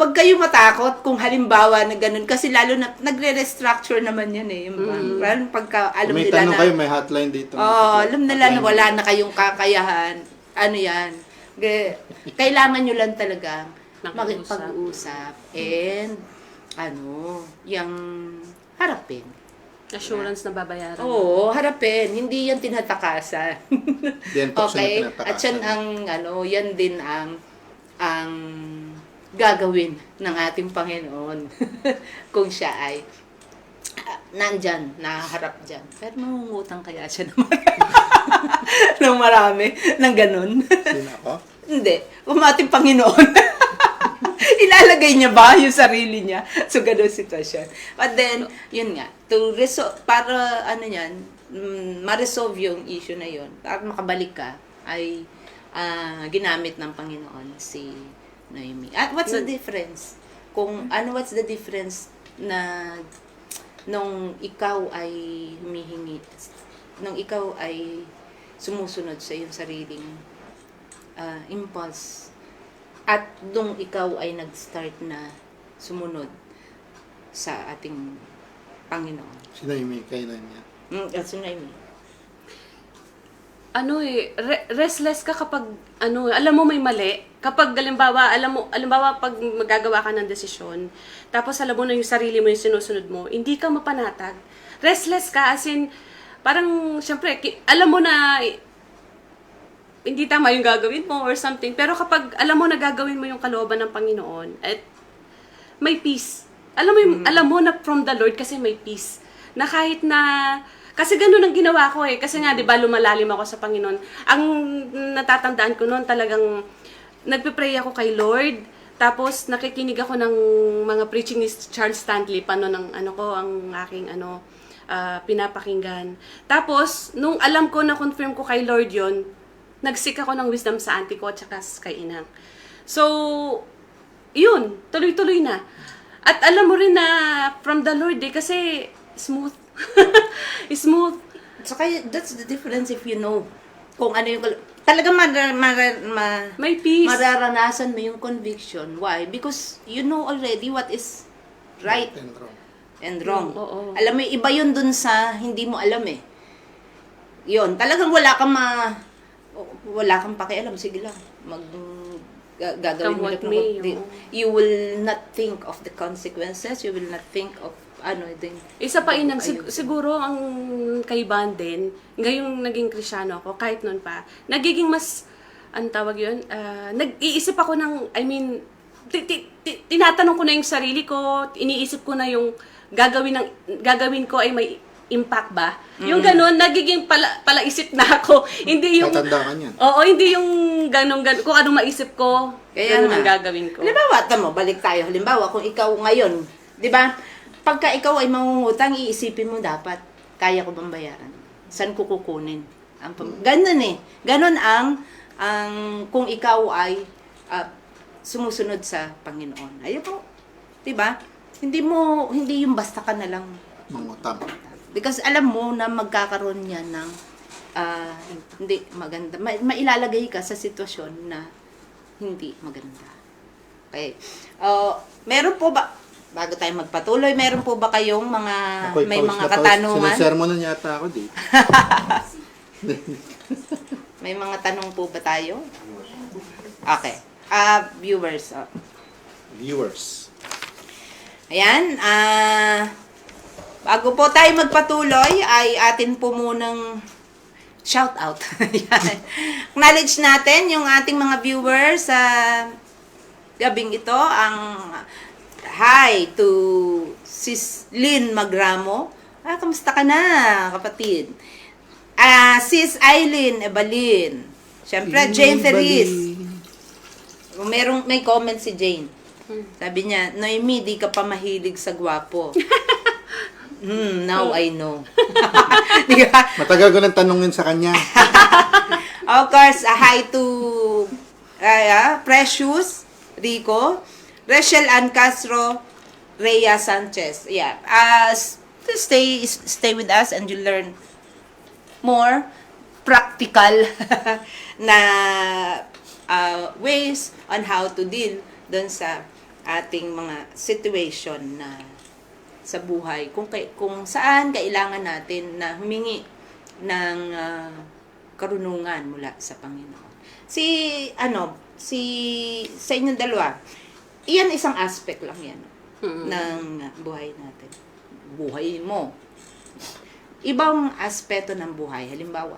wag kayong matakot kung halimbawa na ganun. Kasi lalo na, nagre-restructure naman yan yung bank. Parang pagka alam Kung may nila tanong na, kayo, may hotline dito. alam nila na wala na kayong kakayahan. Ano yan? Kailangan nyo lang talagang makipag-usap and yung harapin. Assurance na babayaran. Oo, harapin. Hindi yan tinatakasan. Yan po Okay? siya At yan yan din ang gagawin ng ating Panginoon kung siya ay nandyan, naharap dyan. Pero mangungutang kaya siya naman ng marami, ng ganun. Sino ako? Hindi. Kung ating Panginoon. Ilalagay niya ba yung sarili niya sa ganun sitwasyon? But then, yun nga, para ma-resolve yung issue na yun, para makabalik ka, ay ginamit ng Panginoon si Noemi. At what's the difference? What's the difference na nung ikaw ay humihingi, nung ikaw ay sumusunod sa iyong sariling impulse, at nung ikaw ay nag-start na sumunod sa ating Panginoon. Sino yung may kainan niya? That's Noemi. Restless ka kapag, alam mo may mali. Kapag, alimbawa, pag magagawa ka ng desisyon, tapos alam mo na yung sarili mo yung sinusunod mo, hindi ka mapanatag. Restless ka, as in, parang, syempre, alam mo na, hindi tama yung gagawin mo or something. Pero kapag alam mo na gagawin mo yung kalooban ng Panginoon, at may peace. Alam mo na from the Lord kasi may peace. Na kahit na, kasi ganun ang ginawa ko Kasi nga, di ba, lumalalim ako sa Panginoon. Ang natatandaan ko noon talagang, nagpe-pray ako kay Lord. Tapos, nakikinig ako ng mga preaching ni Charles Stanley, ng ang aking, pinapakinggan. Tapos, nung alam ko na confirm ko kay Lord yon, nagsik ako ng wisdom sa auntie ko at saka kay inang. So, yun, tuloy-tuloy na. At alam mo rin na from the Lord kasi smooth. Smooth. So, kaya, that's the difference if you know kung ano yung, talagang May peace. mararanasan mo yung conviction. Why? Because you know already what is right And wrong. and wrong. Oo. Alam mo, iba yun dun sa hindi mo alam Yun, talagang wala kang pakialam. Sige lang, gagawin mo Come lang. what may, oo. You will not think of the consequences. You will not think of Isa pa inang, siguro ang kaibahan din, ngayong naging Kristyano ako, kahit noon pa, nagiging mas, tawag yun, nag-iisip ako tinatanong ko na yung sarili ko, iniisip ko na yung gagawin ko ay may impact ba? Yung ganun, nagiging palaisip na ako. Hindi yung... Tatandaan yan. Oo, hindi yung ganun, kung anong maisip ko, Kaya ganun ang nga. gagawin ko. Halimbawa, balik tayo. Halimbawa, kung ikaw ngayon, di ba, pagka ikaw ay mangungutang, iisipin mo dapat, kaya ko bang bayaran? Saan ko kukunin? Ganun Ganun kung ikaw ay sumusunod sa Panginoon. Ayun po. Di ba? Hindi yung basta ka na lang. Mangutang. Because alam mo na magkakaroon yan ng hindi maganda. Mailalagay ka sa sitwasyon na hindi maganda. Okay. Meron po ba, bago tayo magpatuloy, meron po ba kayong may mga katanungan? Sinasermonan yata ako dito. May mga tanong po ba tayo? Okay. Viewers. Viewers. Ayan. Bago po tayo magpatuloy, ay atin po munang shout out. Acknowledge natin yung ating mga viewers sa gabing ito. Ang hi to Sis Lynn Magramo Kamusta ka na, kapatid? Sis Eileen Ebalin. Siyempre, Jane Ferris. May comment si Jane. Sabi niya, Noemi, di ka pa mahilig sa gwapo. Now I know. Di ba? Matagal ko nang tanongin sa kanya. Of course, hi to Precious Rico, Rachel Ann Castro, Rhea Sanchez. Yeah. Stay with us and you learn more practical na ways on how to deal doon sa ating mga situation na sa buhay, kung saan kailangan natin na humingi ng karunungan mula sa Panginoon. Sa inyong dalawa, iyan isang aspect lang yan ng buhay natin. Buhay mo. Ibang aspeto ng buhay, halimbawa,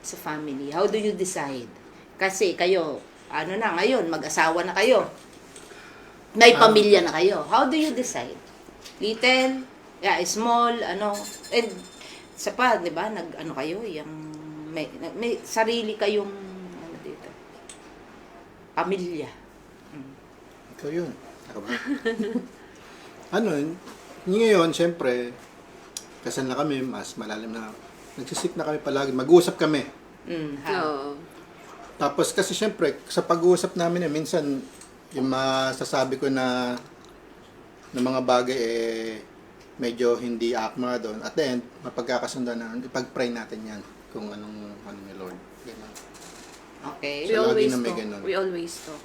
sa family, how do you decide? Kasi kayo, ngayon, mag-asawa na kayo. May pamilya na kayo. How do you decide? Little, small, and sa pa, di ba, kayo, may sarili kayong, dito, pamilya. Ikaw yun. Ako ba? Ngayon, siyempre, kasal na kami, mas malalim na, nagsisik na kami palagi, mag-uusap kami. Oo. Tapos kasi siyempre, sa pag-uusap namin minsan, yung masasabi ko na mga bagay medyo hindi akma doon. At the end, mapagkakasundan na, ipag-pray natin yan kung anong ni Lord. Ganun. Okay. We So, lagi always na may talk. ganun. We always talk.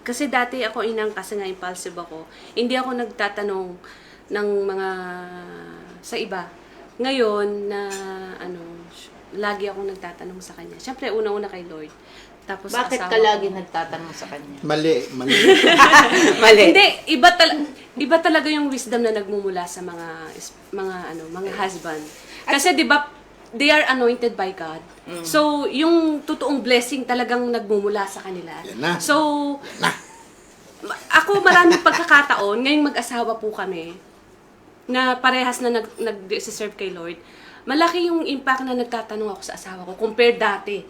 Kasi dati ako kasi nga impulsive ako, hindi ako nagtatanong ng mga sa iba. Ngayon na lagi akong nagtatanong sa kanya. Siyempre, una-una kay Lord. Tapos sa Bakit asawa ka ko. lagi nagtatanong sa kanya? Mali. Mali. Hindi, iba talaga yung wisdom na nagmumula sa mga husband. Kasi 'di ba, they are anointed by God. So, yung totoong blessing talagang nagmumula sa kanila. Yan na. So, ako maraming pagkakataon, ngayong mag-asawa po kami, na parehas na nag-serve kay Lord, malaki yung impact na nagtatanong ako sa asawa ko compared dati.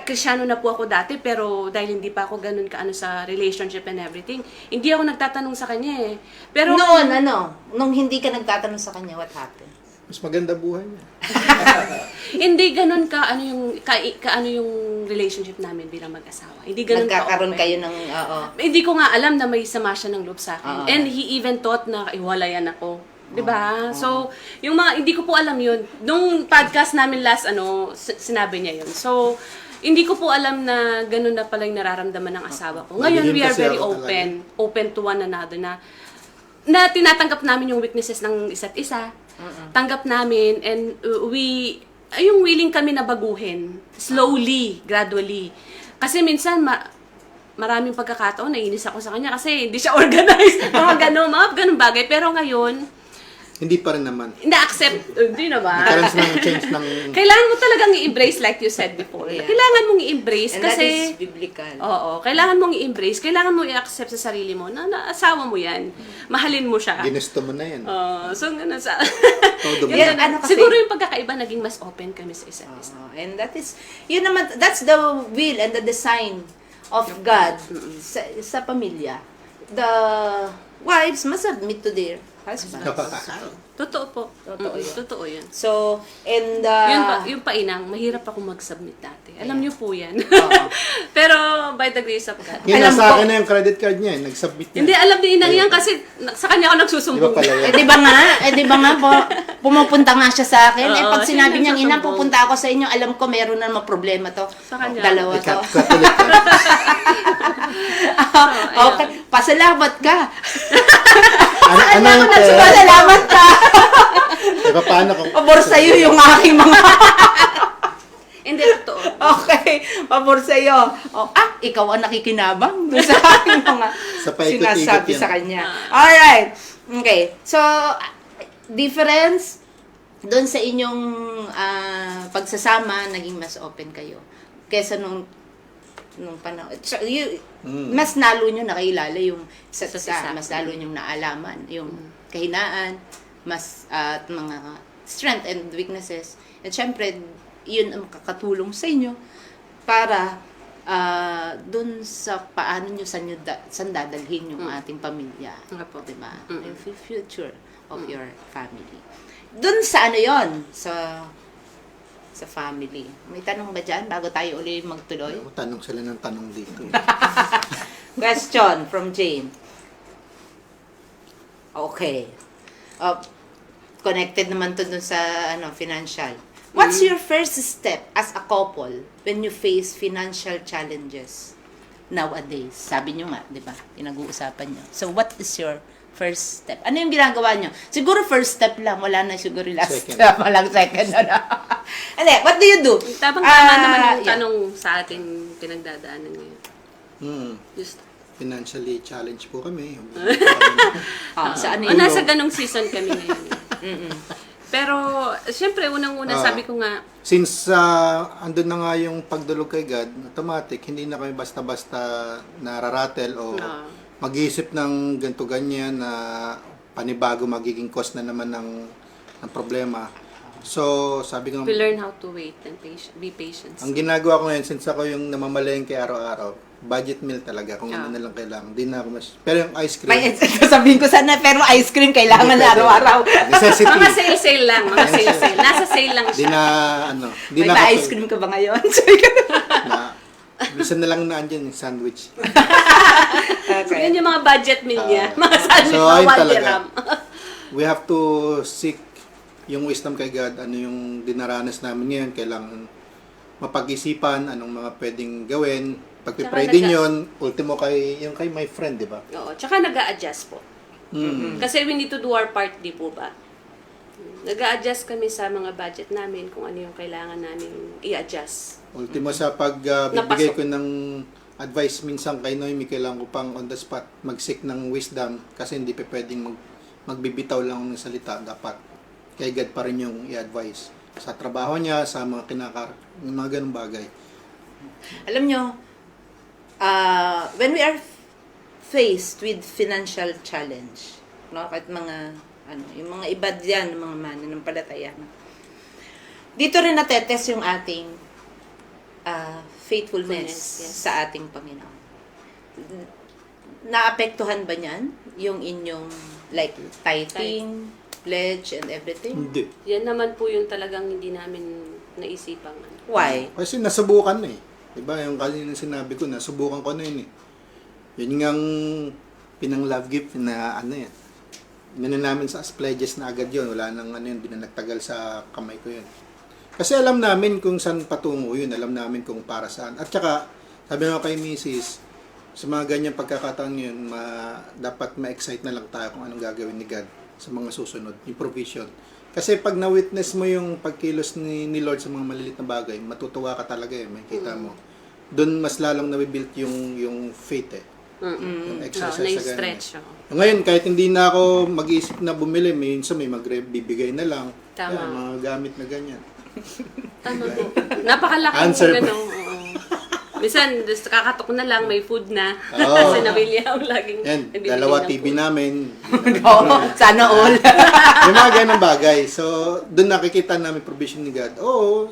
Kristyano na po ako dati, pero dahil hindi pa ako ganun kaano sa relationship and everything, hindi ako nagtatanong sa kanya eh. Pero Nung hindi ka nagtatanong sa kanya, what happened? Mas maganda buhay niya. hindi ganun kaano yung relationship namin bilang mag-asawa. Hindi ganun Nagkakaroon ka-open. kayo ng, Hindi ko nga alam na may sama siya ng loob sa akin. And he even thought na iwalayan ako. 'Di ba? So, yung mga hindi ko po alam 'yun. Nung podcast namin last sinabi niya 'yun. So, hindi ko po alam na ganun na pala yung nararamdaman ng asawa ko. Ngayon, we are Kasi very ako open to one another na tinatanggap namin yung weaknesses ng isa't isa. Tanggap namin and yung willing kami na baguhin slowly, gradually. Kasi minsan maraming pagkakataon naiinis ako sa kanya kasi hindi siya organized. mga ganun bagay. Pero ngayon, Hindi pa rin naman. na-accept, hindi na ba? Nagkaroon sila ng change ng... Kailangan mo talagang i-embrace like you said before. Yeah. Kailangan mong i-embrace and that kasi... is biblical. Oo, kailangan mong i-embrace, kailangan mong i-accept sa sarili mo na asawa mo yan. Mahalin mo siya. Ginusto mo na yan. So, ganun sa... Todo mo. Yeah, kasi- Siguro yung pagkakaiba, naging mas open kami sa isa't isa. And that is, that's the will and the design of God sa pamilya. The wives must submit to their husbands. Totoo po. Totoo yun. Totoo yun. So, and Yung painang, mahirap ako mag-submit dati. Alam niyo po yan. Oo. Pero, by the grace of God. Ngayon, Alam nasa ko- akin na yung credit card niya. Nag-submit niya. Hindi, alam ni Inang yan kasi sa kanya ako Di ba nagsusumbong. pala yan? di ba nga pumupunta nga siya sa akin. Oo, Pag siya sinabi niyang, nagsusumbong. Ina, pupunta ako sa inyo, alam ko meron na mga problema to. Sa kanya. Dalawa to. Katulit ka. Okay, pasalamat ka. Ano yung pera? Pasalamat ka. Paano kung... Pabor sa'yo yung aking mga... Hindi, totoo. Okay, pabor sa'yo. Ikaw ang nakikinabang doon sa aking mga Sa paikot-ikot sinasabi yan. sa kanya. Alright. Okay. So, difference doon sa inyong pagsasama, naging mas open kayo. Kesa nung panahon. So, mas lalo nyo nakilala yung isa't isa. Mas lalo nyo naalaman yung kahinaan, at mga strength and weaknesses. At syempre, yun ang makakatulong sa inyo para dun sa paano nyo, saan dadalhin yung ating pamilya. Nga po. Diba? Mm. Yung future of your family. Dun sa ano yon sa family. May tanong ba dyan bago tayo uli magtuloy? Tanong sila ng tanong dito. Question from Jane. Okay. Connected naman to dun sa financial. What's your first step as a couple when you face financial challenges nowadays? Sabi nyo nga, di ba? Pinag-uusapan nyo. So, what is your first step? Ano yung ginagawa nyo? Siguro first step lang. Wala na siguro last Second. step. Walang second. Ano, what do you do? Tama naman yung yeah. tanong sa ating pinagdadaanan ngayon. Just, Financially challenged po kami. Saan nasa ganong season kami ngayon. Mm-mm. Pero, syempre, unang-una, sabi ko nga, Since andun na nga yung pagdulog kay God, automatic, hindi na kami basta-basta nararatel o mag-iisip ng ganto-ganyan na panibago magiging cause na naman ng problema. So, sabi ko, we learn how to wait and be patient. ang ginagawa ko ngayon, since ako yung namamalengke araw-araw, budget meal talaga, kung ano na lang kailangan. Di na ako pero yung ice cream, Sabihin ko sana, pero ice cream kailangan Hindi na pwede. araw-araw. necessity. Mga sale-sale lang, mga sale-sale. Nasa sale lang Di siya. na, di May na pa-ice cream ka ba ngayon? Sabi ko. na, minsan na lang naandyan yung sandwich. Yun yung mga budget meal niya. Mga sandwich, So, mga ayun 1 talaga. dirham. We have to seek yung wisdom kay God, ano yung dinaranas namin ngayon, kailangan mapag-isipan, anong mga pwedeng gawin. Pag-pray Tsaka din yun, ultimo kay my friend, di ba? Oo, tsaka nag-a-adjust po. Kasi we need to do our part, di po ba? Nag-a-adjust kami sa mga budget namin kung ano yung kailangan namin i-adjust. Ultimo sa pagbibigay ko ng advice minsan kay Noemi, kailangan ko pang on the spot mag-seek ng wisdom kasi hindi pa pwedeng magbibitaw lang ng salita. Dapat kay God pa rin yung i-advise sa trabaho niya, sa mga mga ganung bagay. Alam nyo, when we are faced with financial challenge, no, kahit mga, yung mga iba diyan, mga mananampalataya, no, dito rin natetest yung ating faithfulness Yes. sa ating Panginoon. Naapektuhan ba niyan yung inyong, like, tithing, pledge, and everything? Hindi. Yan naman po yung talagang hindi namin naisipang. Why? Kasi nasubukan na eh. Diba? Yung kanina sinabi ko, nasubukan ko na yun eh. Yun ngang pinang love gift na yan. Inano namin sa pledges na agad yun. Wala nang yun, binanagtagal sa kamay ko yun. Kasi alam namin kung saan patungo yun. Alam namin kung para saan. At saka, sabi naman kay Mrs., sa mga ganyang pagkakataon yun, dapat ma-excite na lang tayo kung anong gagawin ni God sa mga susunod, yung provision. Kasi pag na-witness mo yung pagkilos ni Lord sa mga malilit na bagay, matutuwa ka talaga eh, makikita mo. Doon mas lalong nabibuild yung faith eh. Yung exercise sa ganun. Na-stretch. Ngayon, kahit hindi na ako mag-isip na bumili, minsan may magbibigay na lang. Tama. Yan, mga gamit na ganyan. Tama po. Napakalaki Answer po po. gano'n. Oo. Minsan, kakatok na lang, may food na. Oo. Kasi nabili ako laging Yan, nabibili dalawa ng TV food. namin. Oo, sana all. Yung mga ganong bagay. So, doon nakikita namin provision ni God. Oo,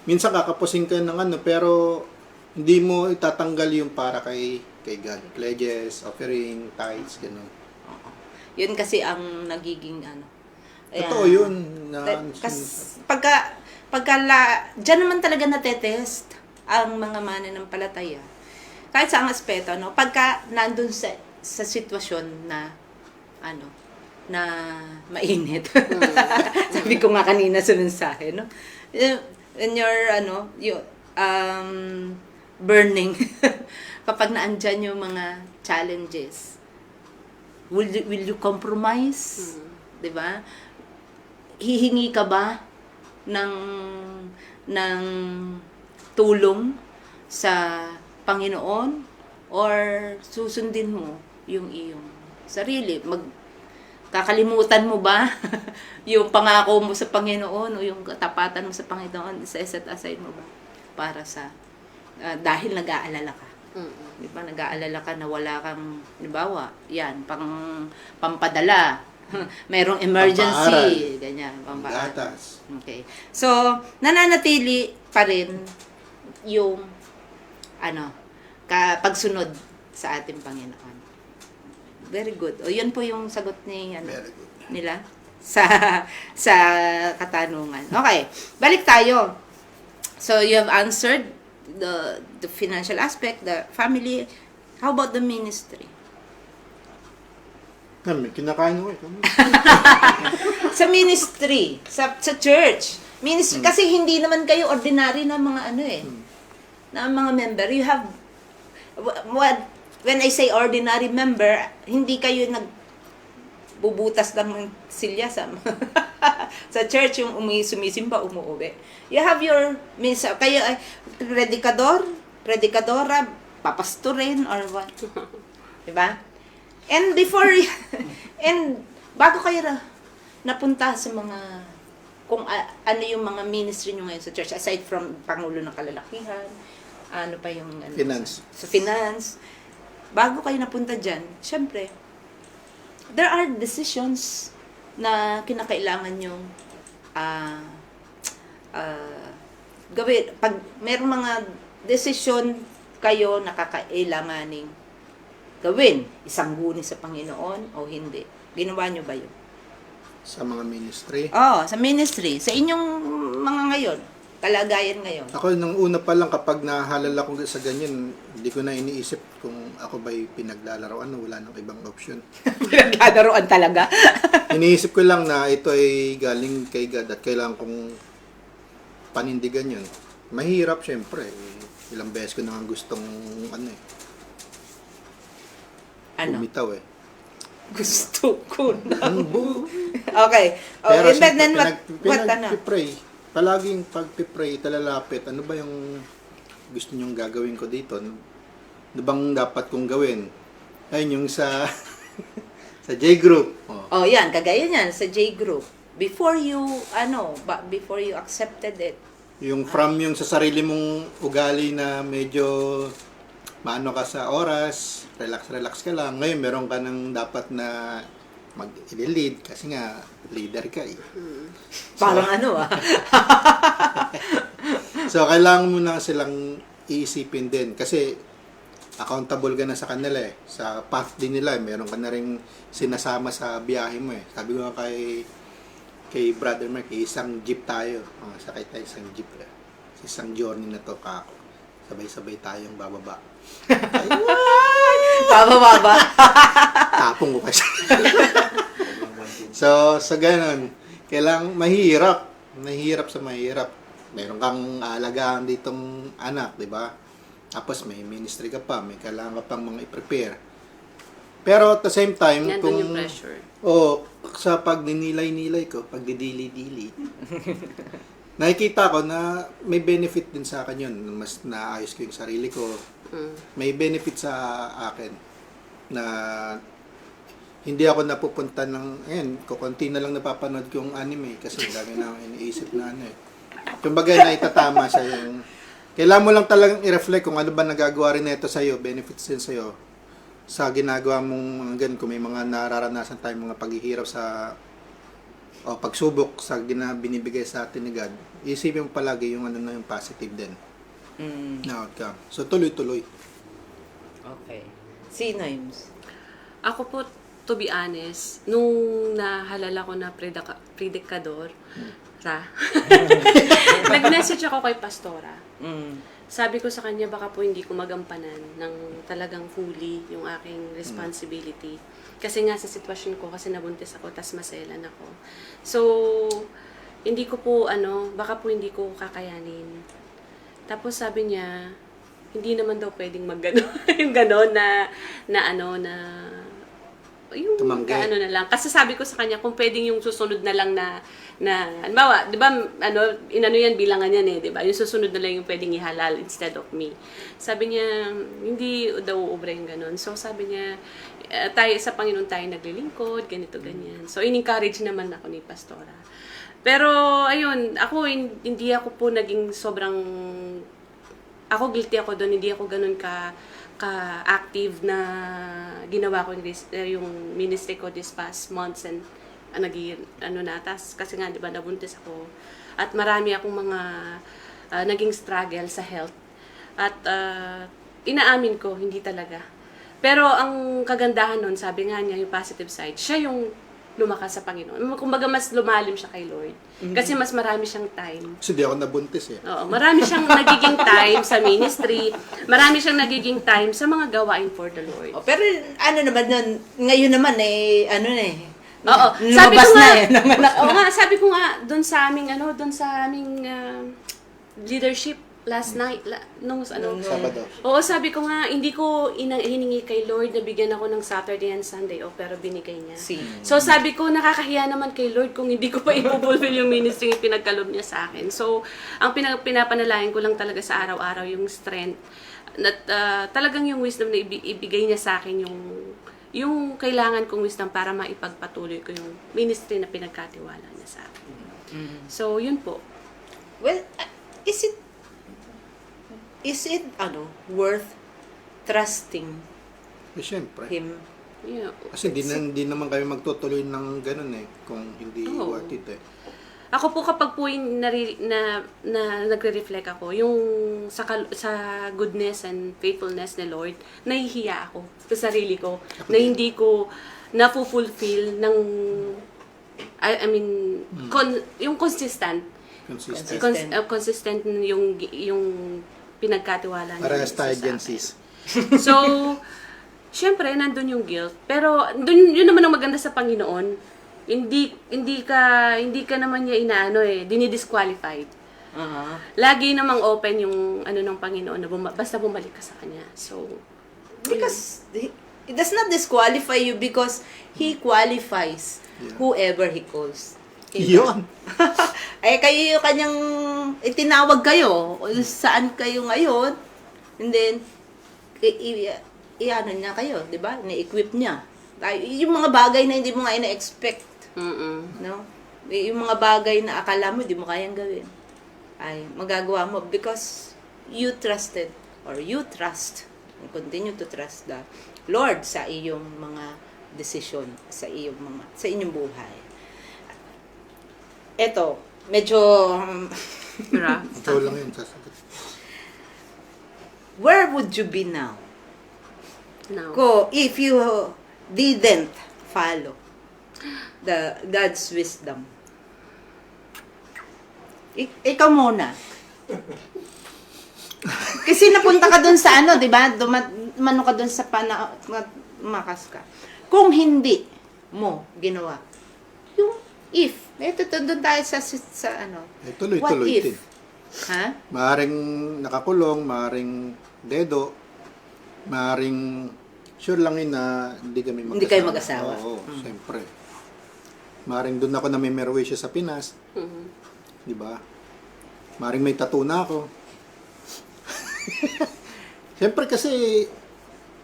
minsan kakapusing ka ng pero hindi mo itatanggal yung para kay God. Pledges, offering, tithes, gano'n. Yun kasi ang nagiging Ayan. Totoo yun. Diyan naman talaga natetest ang mga mananampalataya. Kahit sa ang aspeto, pagka nandun sa sitwasyon na, na mainit. Sabi ko nga kanina sa mensahe, no? When you're, burning, kapag naandyan yung mga challenges, will you compromise? Diba? Hihingi ka ba ng tulong sa Panginoon or susundin mo yung iyong sarili? Kakalimutan mo ba yung pangako mo sa Panginoon o yung katapatan mo sa Panginoon? Set aside mo ba para sa dahil nag-aalala ka? Di ba? Nag-aalala ka na wala kang, halimbawa, yan, pampadala Merong emergency, Pampaaral. ganyan, pampaaral. Gatas. Okay. So, nananatili pa rin yung pagsunod sa ating Panginoon. Very good. O, yun po yung sagot ni Very good. nila sa katanungan. Okay. Balik tayo. So, you have answered the financial aspect, the family. How about the ministry? Kinakain ko eh. Sa ministry, sa church. Ministry, kasi hindi naman kayo ordinary na mga na mga member. You have, when I say ordinary member, hindi kayo bubutas lang ng silya sa sa church, yung sumisimba, umuwi. You have your kayo ay predikadora, papastorin, or what? Diba? And bago kayo napunta sa mga, kung ano yung mga ministry nyo ngayon sa church, aside from Pangulo ng Kalalakihan, ano pa yung Finance. Sa finance, bago kayo napunta dyan, syempre, there are decisions na kinakailangan yung gawin. Pag merong mga desisyon kayo na kakailanganing gawin, isangguni sa Panginoon o hindi. Ginawa nyo ba yun? Sa mga ministry. Oh, sa ministry, sa inyong mga ngayon, kalagayan ngayon. Ako, nung una pa lang, kapag nahalala ko sa ganyan, hindi ko na iniisip kung ako ba'y pinaglalaroan o wala nang ibang option. Pinaglalaroan talaga. Iniisip ko lang na ito ay galing kay God at kailangan kong panindigan yun. Mahirap, syempre. Ilang beses ko na nga gustong bumitaw eh. Gusto ko na. Ano? Okay. Pero And then what pinag-pray. Palaging pag-pray, talalapit, ano ba yung gusto nyong gagawin ko dito? Ano bang dapat kong gawin? Ayun yung sa sa J Group. Oh, yan, kagaya niyan sa J Group. Before you accepted it. Yung from yung sa sarili mong ugali na medyo maano ka sa oras, relax ka lang. Ngayon, meron ka ng dapat na mag-lead kasi nga, leader ka eh. Parang So, kailangan mo na silang iisipin din kasi accountable ka na sa kanila eh. Sa path din nila, meron ka na rin sinasama sa biyahe mo eh. Sabi ko nga kay Brother Mark, isang jeep tayo. Sakay tayo isang jeep eh. Isang journey na to kako. Sabay-sabay tayong bababa. Baba. Tapong ko kasi. So ganun. Kailangan mahirap. Mahirap sa mahirap. Meron kang aalagaan ditong anak, di ba? Tapos may ministry ka pa, may kailangan ka pang mga i-prepare. Pero at the same time, Nandun yung pressure. Sa pagninilay-nilay ko, pagdidili-dili, nakikita ko na may benefit din sa akin yun. Mas naayos ko yung sarili ko. May benefit sa akin na hindi ako napupunta ng, kukunti na lang napapanood ko yung anime kasi dami na akong iniisip na Kumbaga na itatama sa yung kailangan mo lang talagang i-reflect kung ano ba nagagawa rin nito sa'yo, benefits din sa'yo sa ginagawa mong ganun, kung may mga nararanasan tayong mga paghihirap o pagsubok sa binibigay sa atin ni God, isipin mo palagi yung yung positive din na outcome. So, tuloy-tuloy. Okay. Si Noims? Ako po, to be honest, nung nahalala ko na predikador, nag-message ako kay Pastora. Sabi ko sa kanya, baka po hindi ko magampanan ng talagang fully yung aking responsibility. Kasi nga sa sitwasyon ko, kasi nabuntis ako, tas maselan ako. So, hindi ko po, baka po hindi ko kakayanin. Tapos sabi niya, hindi naman daw pwedeng mag-gano, yung gano'n yung Tumanggi. na lang. Kasi sabi ko sa kanya, kung pwedeng yung susunod na lang na halimbawa, di ba, inano yan, bilangan yan di ba? Yung susunod na lang yung pwedeng ihalal instead of me. Sabi niya, hindi daw uubra yung ganun. So, sabi niya, tayo sa Panginoon tayo naglilingkod, ganito, ganyan. So, in-encourage naman ako ni Pastora. Pero, ayun, ako, hindi ako po naging sobrang ako guilty ako doon, hindi ako ganun ka-active na ginawa ko yung ministry ko this past months and kasi nga, di ba, nabuntis ako. At marami akong mga naging struggle sa health. At inaamin ko, hindi talaga. Pero ang kagandahan nun, sabi nga niya, yung positive side, siya yung lumakas sa Panginoon. Kumbaga, mas lumalim siya kay Lord. Kasi mas marami siyang time. Kasi di ako nabuntis eh. Oo, marami siyang nagiging time sa ministry. Marami siyang nagiging time sa mga gawain for the Lord. Oh, pero ano naman nun, ngayon naman Oo. Sabi lumabas ko nga, na nanganak oo na. nga, sabi ko nga, doon sa aming leadership last night, Sabado. Oo, sabi ko nga, hindi ko hiningi kay Lord na bigyan ako ng Saturday and Sunday off, pero binigay niya. So, sabi ko, nakakahiya naman kay Lord kung hindi ko pa ipupulfill yung ministry yung pinagkalob niya sa akin. So, ang pinapanalangin ko lang talaga sa araw-araw yung strength. At talagang yung wisdom na ibigay niya sa akin yung kailangan kong wisdom para maipagpatuloy ko yung ministry na pinagkatiwala niya sa akin. So, yun po. Well, is it worth trusting Eh, syempre. him? Yeah. Kasi di naman kayo magtutuloy ng ganun eh, kung hindi Oo. worth it eh. Ako po kapag po yung na nagre-reflect ako, yung sa goodness and faithfulness ni Lord, nahihiya ako sa sarili ko, na hindi ko na-fulfill ng, yung consistent. Consistent. Consistent yung pinagkatiwala niya. Parehas tayo sa dyan, akin. sis. So, syempre, nandun yung guilt. Pero, yun naman ang maganda sa Panginoon. Hindi ka naman niya dinidisqualified. Lagi namang open yung ng Panginoon na basta bumalik ka sa Kanya. So, Because it does not disqualify you because He qualifies whoever He calls. Yun. Kayo yung kanyang itinawag kayo, saan kayo ngayon, and then, i-ano niya kayo, di ba? Ni-equip niya. Yung mga bagay na hindi mo nga ina-expect, no? Yung mga bagay na akala mo, di mo kayang gawin, ay magagawa mo because you trusted, or you trust, and continue to trust the Lord sa iyong mga decision, sa inyong buhay. Eto, medyo rough. Ito lang yun, sasagot. where would you be now? No. If you didn't follow the God's wisdom. Ikaw muna. Kasi napunta ka dun sa di ba? Mano ka dun sa makas ka. Kung hindi mo ginawa, yung if, doon tayo sa Eh, tuloy-tuloy what if? din. Ha? Maaring nakakulong, maaring dedo, maaring sure lang yun na hindi kami magkasama. Hindi kayo mag-asawa. Oo, siyempre. Maaring doon ako namimerwisyo sa Pinas. Di ba? Maaring may tattoo na ako. Siyempre kasi,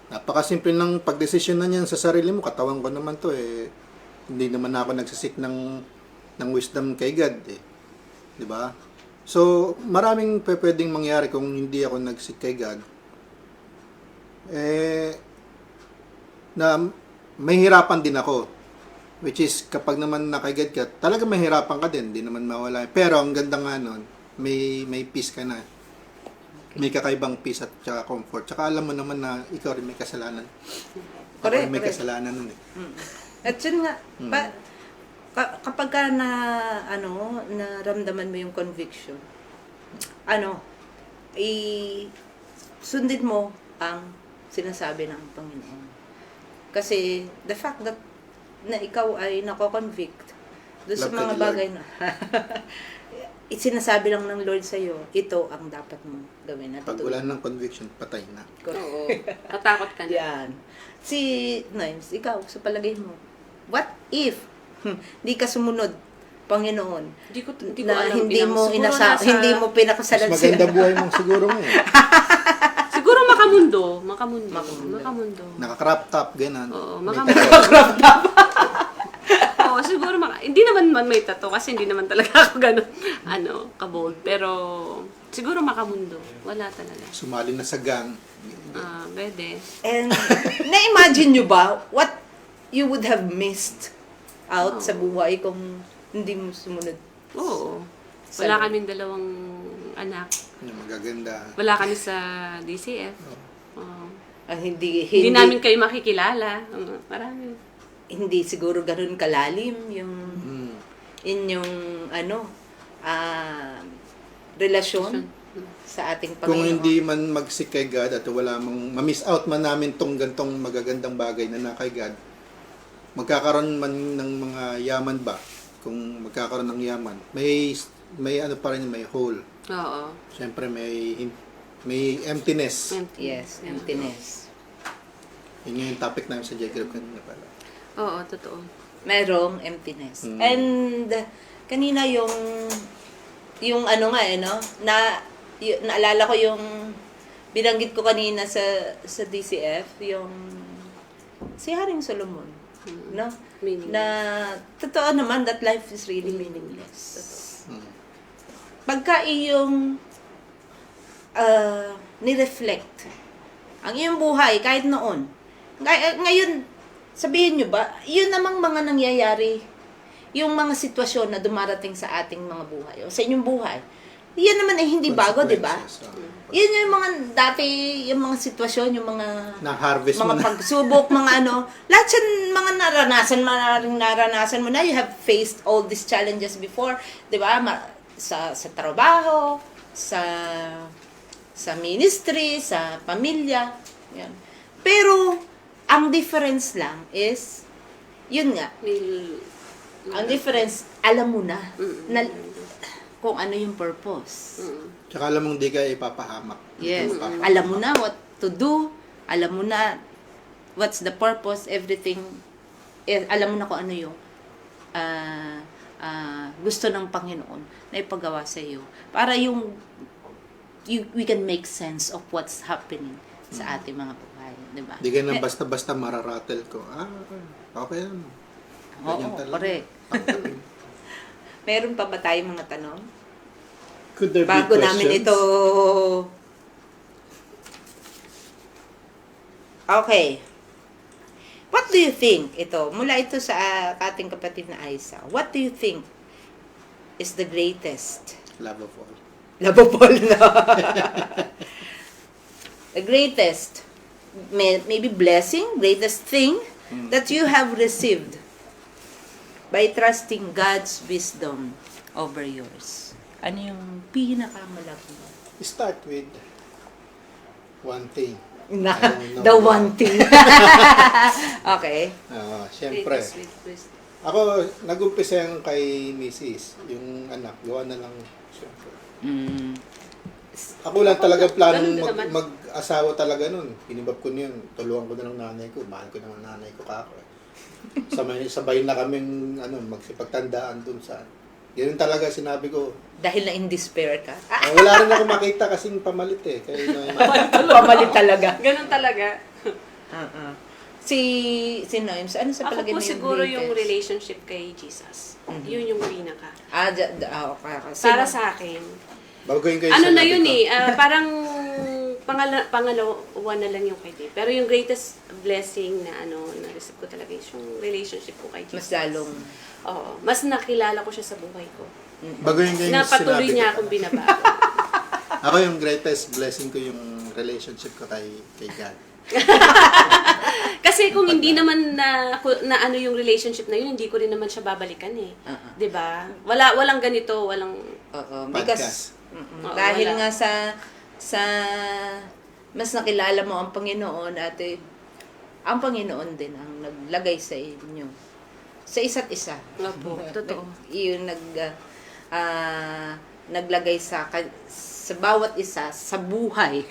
napakasimple ng pagdesisyon na niyan sa sarili mo. Katawan ko naman to eh. Hindi naman ako nagsisik ng wisdom kay God eh. Di ba? So, maraming pwedeng mangyari kung hindi ako nagsik kay God. Na mahihirapan din ako. Which is, kapag naman nakagad ka, talaga mahirapan ka din. Hindi naman mawala. Pero, ang ganda nga nun, may peace ka na. May kakaibang peace at saka comfort. Tsaka alam mo naman na ikaw rin may kasalanan. Ako rin may kasalanan nun eh. At yun nga, kapag ka naramdaman mo yung conviction, sundin mo ang sinasabi ng Panginoon. Kasi, the fact that na ikaw ay nako-convict doon sa Love mga ka ni bagay na sinasabi lang ng Lord sa'yo, ito ang dapat mong gawin. Pag wala ng conviction, patay na. Oo. Natakot ka na. Yan. Si Nimes, ikaw, sa palagay mo, what if hindi ka sumunod, Panginoon, Hindi ko na alam. hindi mo Siguro hindi mo pinakasalan Mas maganda buhay mong siguro ngayon. Siguro makamundo. Makamundo. Makamundo. Naka-crop top, ganun. Oo, May makamundo. Oo, siguro hindi naman man may tattoo kasi hindi naman talaga ako ganun, ka-bold. Pero, siguro makamundo. Wala talaga. Sumali na sa gang. Pwede. And, na-imagine nyo ba what you would have missed out sa buhay kung hindi mo sumunod? Oo. Sa- Wala kaming dalawang anak. Yung magaganda. Wala kami sa DCF. Oo. Hindi, Hindi namin kayo makikilala. Marami. hindi siguro ganun kalalim yung Mm. inyong relasyon sa ating Panginoon. Kung hindi man magsik kay God at wala mang ma-miss out man namin tong gantong magagandang bagay na kay God, magkakaroon man ng mga yaman ba? Kung magkakaroon ng yaman, may ano pa rin, may hole. Oo. Siyempre may emptiness. Yes, emptiness. Yun yung topic namin sa J-Group kanina pala. Oo, totoo. Merong emptiness. Mm. And kanina yung naalala ko yung binanggit ko kanina sa DCF, yung si Haring Solomon, no? Meaningless. Na totoo naman that life is really meaningless. Mm. Pagka iyong ni-reflect ang iyong buhay kahit noon, ngayon, sabihin nyo ba, yun namang mga nangyayari, yung mga sitwasyon na dumarating sa ating mga buhay, o sa inyong buhay, yan naman ay hindi bago, di ba? Consequences, Yun yung mga dati, yung mga sitwasyon, yung mga na-harvest mo mga na. pagsubok, mga lahat yan, mga naranasan mo na, you have faced all these challenges before, di ba? Sa trabaho, sa ministry, sa pamilya, yan. Pero, ang difference lang is, yun nga, ang difference, alam mo na, kung ano yung purpose. Tsaka alam mong di ka ipapahamak. Yes. Ipapahamak. Alam mo na what to do. Alam mo na what's the purpose, everything. Alam mo na kung ano yung gusto ng Panginoon na ipagawa sa iyo. Para we can make sense of what's happening sa ating mga buhay. Diba? Di ka na basta-basta mararatel ko. Okay yan. Ganyan Oo, talaga. correct. Meron pa ba tayong mga tanong? Could there Bago be namin questions? ito... Okay. What do you think? Ito, mula ito sa ating kapatid na Aisa. What do you think is the greatest? Love of all. Labobol na. The greatest, maybe blessing, greatest thing that you have received by trusting God's wisdom over yours. Ano yung pinakamalaki mo? Start with one thing. Na, No, the no. one thing. Okay. Siyempre. Ako, nag-umpisa yung kay Mrs. Yung anak, gawa na lang. Siyempre. Mm. Ako lang talaga planong Ganun din naman. mag-asawa talaga nun. Pinibab ko niyon. Tulungan ko na ng nanay ko. Mahal ko na ng nanay ko kako. Sabay na kaming magsipagtandaan dun sa... Ganun talaga sinabi ko. Dahil na in despair ka? Wala rin ako makita kasing pamalit eh. Kaya Pamalit talaga. Ganun talaga. Si Noims, ano sa Ako palagay po mo yung siguro greatest? yung relationship kay Jesus. Yun yung pinaka. Okay. Para sa akin. baguhin ko yung Ano na sinabi yun ko. parang pangalawa na lang yung kay Dave. Pero yung greatest blessing na na-receive ko talaga is yung relationship ko kay Jesus. Mas lalong... Oo. Mas nakilala ko siya sa buhay ko. Baguhin ko yung Napatuloy sinabi niya ko. akong binabago. Ako yung greatest blessing ko yung relationship ko kay God. Kasi kung hindi naman na ano yung relationship na yun, hindi ko rin naman siya babalikan eh. 'Di ba? Walang ganito, walang Because, Oo, dahil wala. nga sa mas nakilala mo ang Panginoon at ang Panginoon din ang naglagay sa inyo sa isa't isa. Opo, totoo. Yung naglagay sa bawat isa sa buhay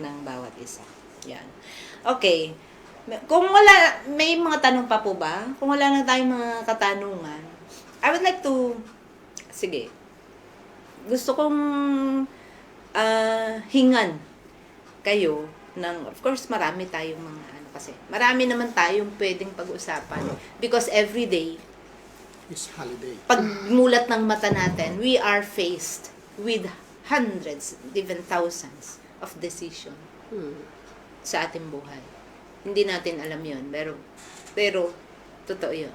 ng bawat isa. Yan. Okay. Kung may mga tanong pa po ba? Kung wala na tayong mga katanungan, I would like to, sige, gusto kong hingan kayo ng, of course, marami tayong mga kasi marami naman tayong pwedeng pag-usapan because every day It's holiday. Pag mulat ng mata natin, we are faced with hundreds, even thousands of decision sa ating buhay. Hindi natin alam yun, pero totoo yun.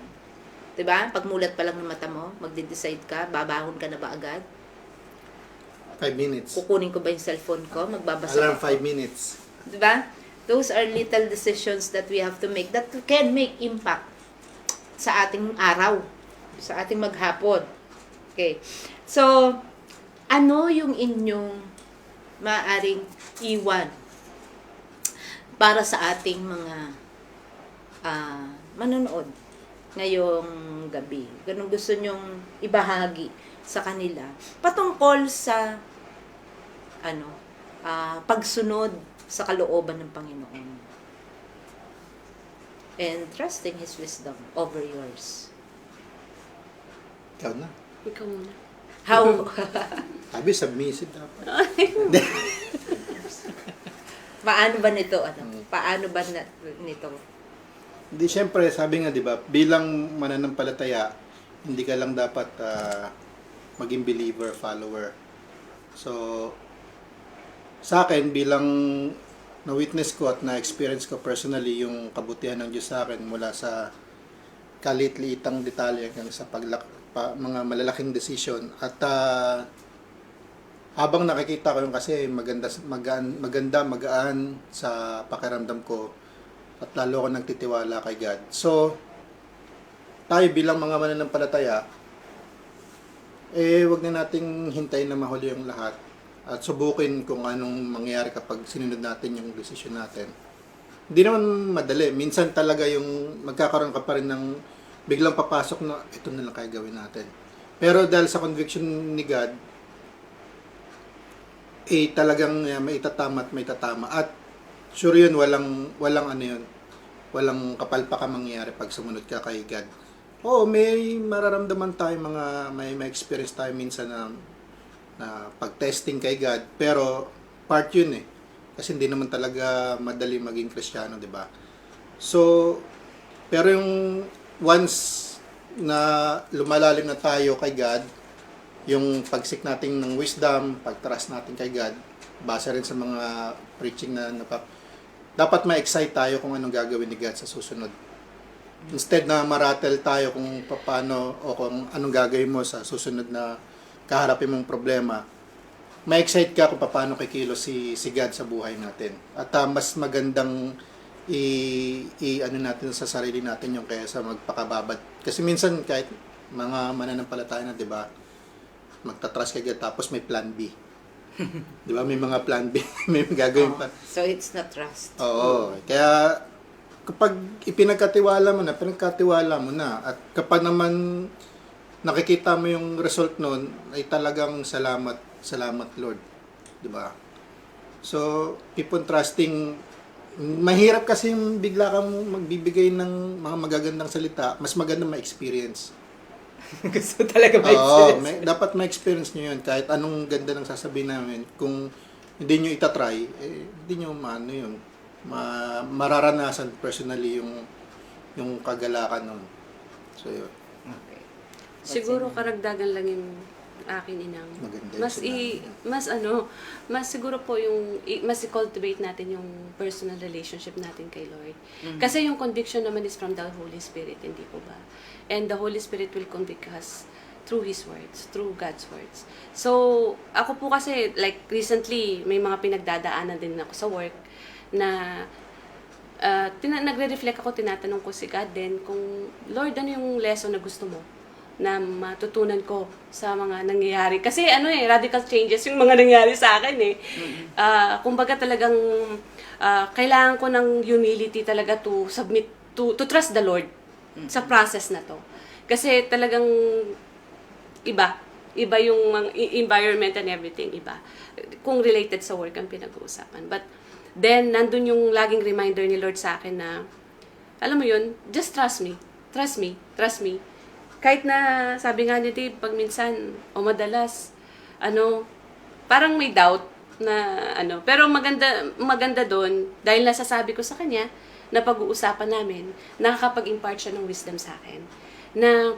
Diba? Pag mulat pa lang ng mata mo, magde-decide ka, babahon ka na ba agad? 5 minutes. Kukunin ko ba yung cellphone ko? Magbabasa Alarm ako. 5 minutes. Diba? Those are little decisions that we have to make that can make impact sa ating araw, sa ating maghapon. Okay. So, ano yung inyong maaring iwan para sa ating mga manonood ngayong gabi? Ganun gusto nyong ibahagi sa kanila patungkol sa pagsunod sa kalooban ng Panginoon and trusting His wisdom over yours. Ikaw na. Ikaw muna. How? Sabi, submissive dapat. Paano ba nito? Paano ba nito? Hindi, syempre, sabi nga, di ba, bilang mananampalataya, hindi ka lang dapat maging believer, follower. So, sa akin, bilang na-witness ko at na-experience ko personally yung kabutihan ng Diyos sa akin mula sa kalit-liitang detalye hanggang sa mga malalaking decision. At habang nakikita ko yung kasi magaan sa pakiramdam ko at lalo ko nagtitiwala kay God. So, tayo bilang mga mananampalataya, wag na nating hintayin na mahuli yung lahat at subukin kung anong mangyayari kapag sinunod natin yung decision natin. Hindi naman madali. Minsan talaga yung magkakaroon ka pa rin ng biglang papasok na ito na lang kaya gawin natin. Pero dahil sa conviction ni God, talagang may itatama at may tatama. At sure yun, walang walang kapalpaka mangyayari pag sumunod ka kay God. Oo, may mararamdaman tayo may experience tayo minsan na pag-testing kay God, pero part yun kasi hindi naman talaga madali maging Kristiyano, di ba? So, pero yung once na lumalalim na tayo kay God, yung pagsik natin ng wisdom, pag-trust natin kay God, base rin sa mga preaching na dapat ma-excite tayo kung anong gagawin ni God sa susunod. Instead na maratel tayo kung paano o kung anong gagawin mo sa susunod na kaharapin mong problema, ma-excite ka kung paano kikilos si God sa buhay natin. At mas magandang ano natin sa sarili natin yung kaysa magpakababad. Kasi minsan kahit mga mananampalataya na, 'di ba? Magta-trust kay God tapos may plan B. 'Di ba? May mga plan B, may gagawin pa. So it's not trust. Oo. Kaya kapag pinagkatiwala mo na at kapag naman nakikita mo yung result nun, ay talagang salamat Lord. 'Di ba? So, keep on trusting. Mahirap kasi bigla kang magbibigay ng mga magagandang salita, mas maganda ma-experience. Gusto talaga Oo, dapat ma-experience nyo yun. Kahit anong ganda ng sasabihin namin, kung hindi nyo itatry, hindi nyo mararanasan personally yung kagalakan nun. So, yun. Okay. Siguro karagdagan lang yung akin inang. Maganda Mas siguro po yung mas i-cultivate natin yung personal relationship natin kay Lord. Kasi yung conviction naman is from the Holy Spirit, hindi po ba? And the Holy Spirit will convict us through His words, through God's words. So, ako po kasi, like recently, may mga pinagdadaanan din ako sa work na nagre-reflect ako, tinatanong ko si God din kung, Lord, ano yung lesson na gusto mo na matutunan ko sa mga nangyayari. Kasi radical changes yung mga nangyayari sa akin kumbaga talagang kailangan ko ng humility talaga to submit, to trust the Lord sa process na to. Kasi talagang iba yung environment and everything, iba. Kung related sa work ang pinag-uusapan. But then, nandun yung laging reminder ni Lord sa akin na, alam mo yun, just trust me. Trust me. Trust me. Kahit na, sabi nga niya, Dave, pag minsan, o madalas, parang may doubt na, pero maganda doon, dahil nasasabi ko sa kanya, na pag-uusapan namin, nakakapag-impart siya ng wisdom sa akin. Na,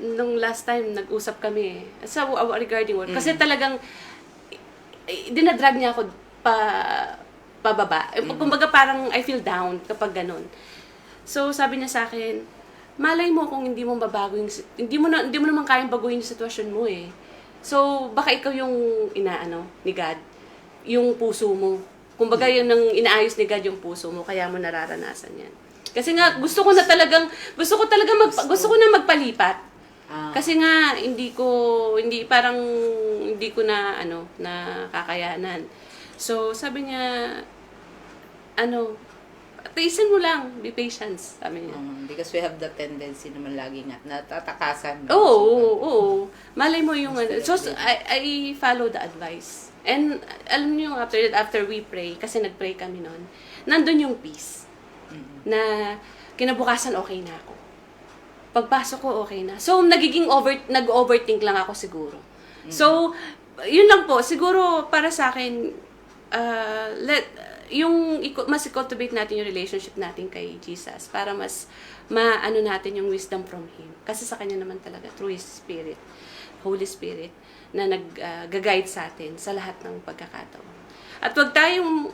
nung last time nag-usap kami sa regarding work. Kasi talagang dinadrag niya ako pababa. Kumbaga parang I feel down kapag ganun. So sabi niya sa akin, malay mo kung hindi mo babago hindi mo naman kayang baguhin yung sitwasyon mo eh. So baka ikaw yung inaano ni God, yung puso mo. Kumbaga yun ang inaayos ni God yung puso mo, kaya mo nararanasan yan. Kasi nga gusto ko na magpalipat. Kasi nga hindi ko na kakayanan. So sabi niya tiisin mo lang, be patient, sabi niya. Because we have the tendency naman lagi nga natatakasan. Oo. Malay mo yung so I follow the advice. And alam niyo after we pray, kasi nagpray kami noon, nandun yung peace. Na kinabukasan okay na ako. Pagpasok ko okay na. So nag-overthink lang ako siguro. So yun lang po siguro para sa akin mas i-cultivate natin yung relationship natin kay Jesus para mas maano natin yung wisdom from Him. Kasi sa Kanya naman talaga, through His Spirit, Holy Spirit, na nag-guide sa atin sa lahat ng pagkakataon. At wag tayong,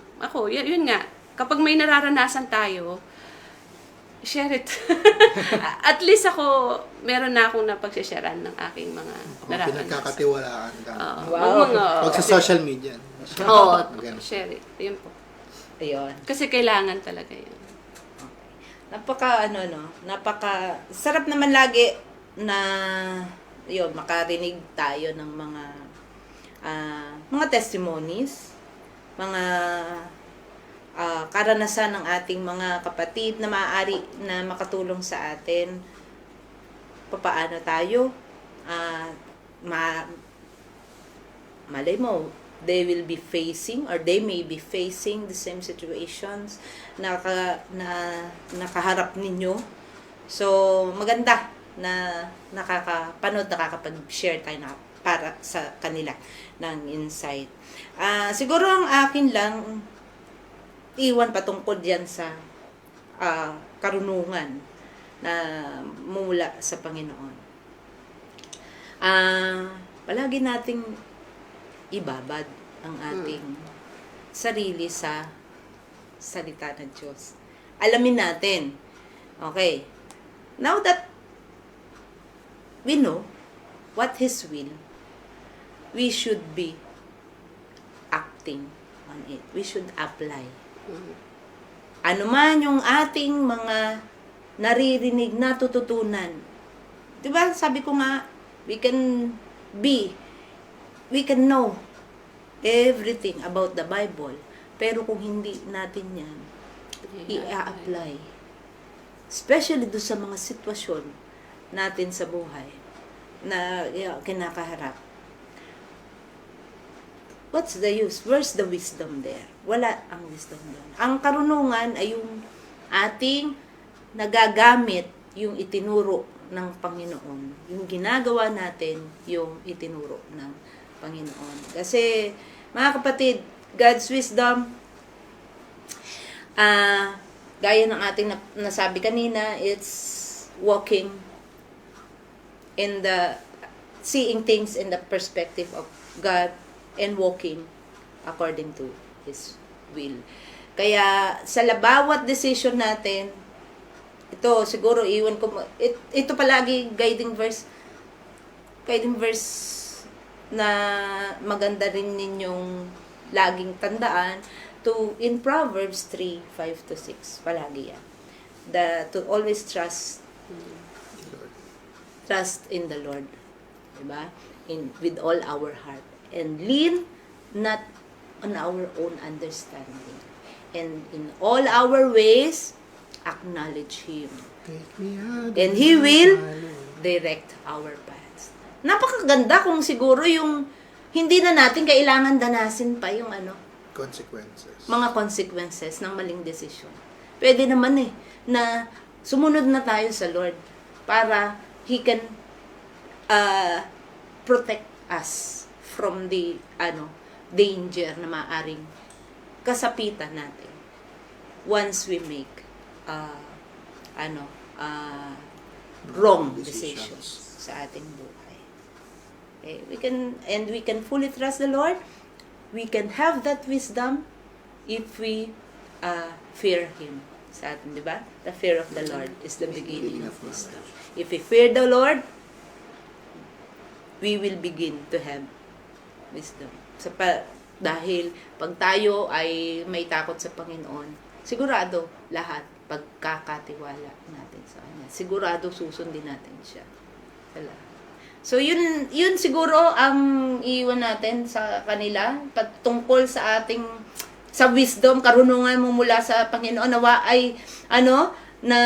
yun nga, kapag may nararanasan tayo, share it. At least ako, meron na akong napagsasharean ng aking mga nararanasan. Pinagkakatiwalaan ka. Wow. Pag sa social media. Share it. Yun po. Ayun. Kasi kailangan talaga yun. Napaka sarap naman lagi na makarinig tayo ng mga testimonies, mga karanasan ng ating mga kapatid na maaari na makatulong sa atin. Papaano tayo? Malay mo, they will be facing or they may be facing the same situations na nakaharap ninyo. So, maganda na nakakapag-share tayo para sa kanila ng insight. Siguro ang akin lang, iwan patungkol diyan sa karunungan na mula sa Panginoon. Palagi nating ibabad ang ating sarili sa salita ng Diyos. Alamin natin. Okay. Now that we know what His will, we should be acting on it. We should apply. Ano man yung ating mga naririnig, natututunan. Diba? Sabi ko nga, we can know everything about the Bible. Pero kung hindi natin yan, i-apply. Especially doon sa mga sitwasyon natin sa buhay na kinakaharap. What's the use? Where's the wisdom there? Wala ang wisdom doon. Ang karunungan ay yung ating nagagamit yung itinuro ng Panginoon. Yung ginagawa natin yung itinuro ng Panginoon. Kasi, mga kapatid, God's wisdom, gaya ng ating nasabi kanina, it's walking in seeing things in the perspective of God and walking according to His will. Kaya, sa bawat decision natin, ito, siguro, iwan ko, ito palagi guiding verse na maganda rin ninyong laging tandaan in Proverbs 3:5-6. Palagi yan. To always trust in the Lord. Diba? With all our heart. And lean not on our own understanding. And in all our ways, acknowledge Him. And He will direct our paths. Napakaganda kung siguro yung hindi na natin kailangan danasin pa yung mga consequences ng maling desisyon. Pwede naman na sumunod na tayo sa Lord para He can protect us from the danger na maaring kasapitan natin wrong Decisions. decisions sa ating buhay. Okay? We can fully trust the Lord. We can have that wisdom if we fear Him sa atin, di ba? The fear of the Lord is the beginning of wisdom. If we fear the Lord, we will begin to have wisdom. Dahil pag tayo ay may takot sa Panginoon, sigurado lahat pagkakatiwala natin sa Kanya. Sigurado susundin natin siya. Sa lahat. So yun siguro ang iwan natin sa kanila patungkol sa ating sa wisdom, karunungan mo mula sa Panginoon. Nawa ay na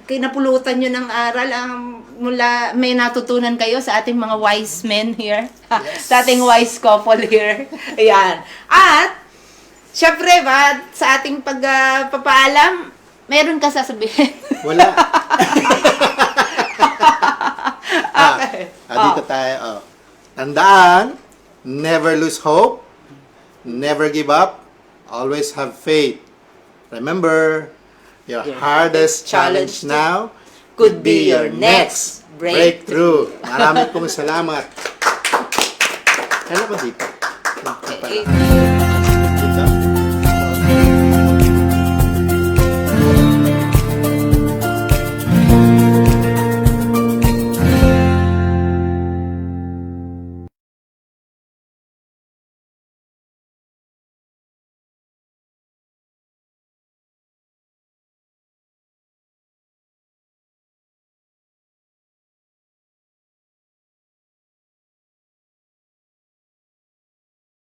kinapulutan nyo ng aral mula may natutunan kayo sa ating mga wise men here. Sa ating wise couple here. Ayan. At syempre ba sa ating pagpapaalam, meron ka sasabihin? Wala. Dito tayo. Tandaan, never lose hope, never give up, always have faith. Remember, your hardest challenge now could be your next breakthrough. Marami pong salamat. Kailan ba dito? Okay.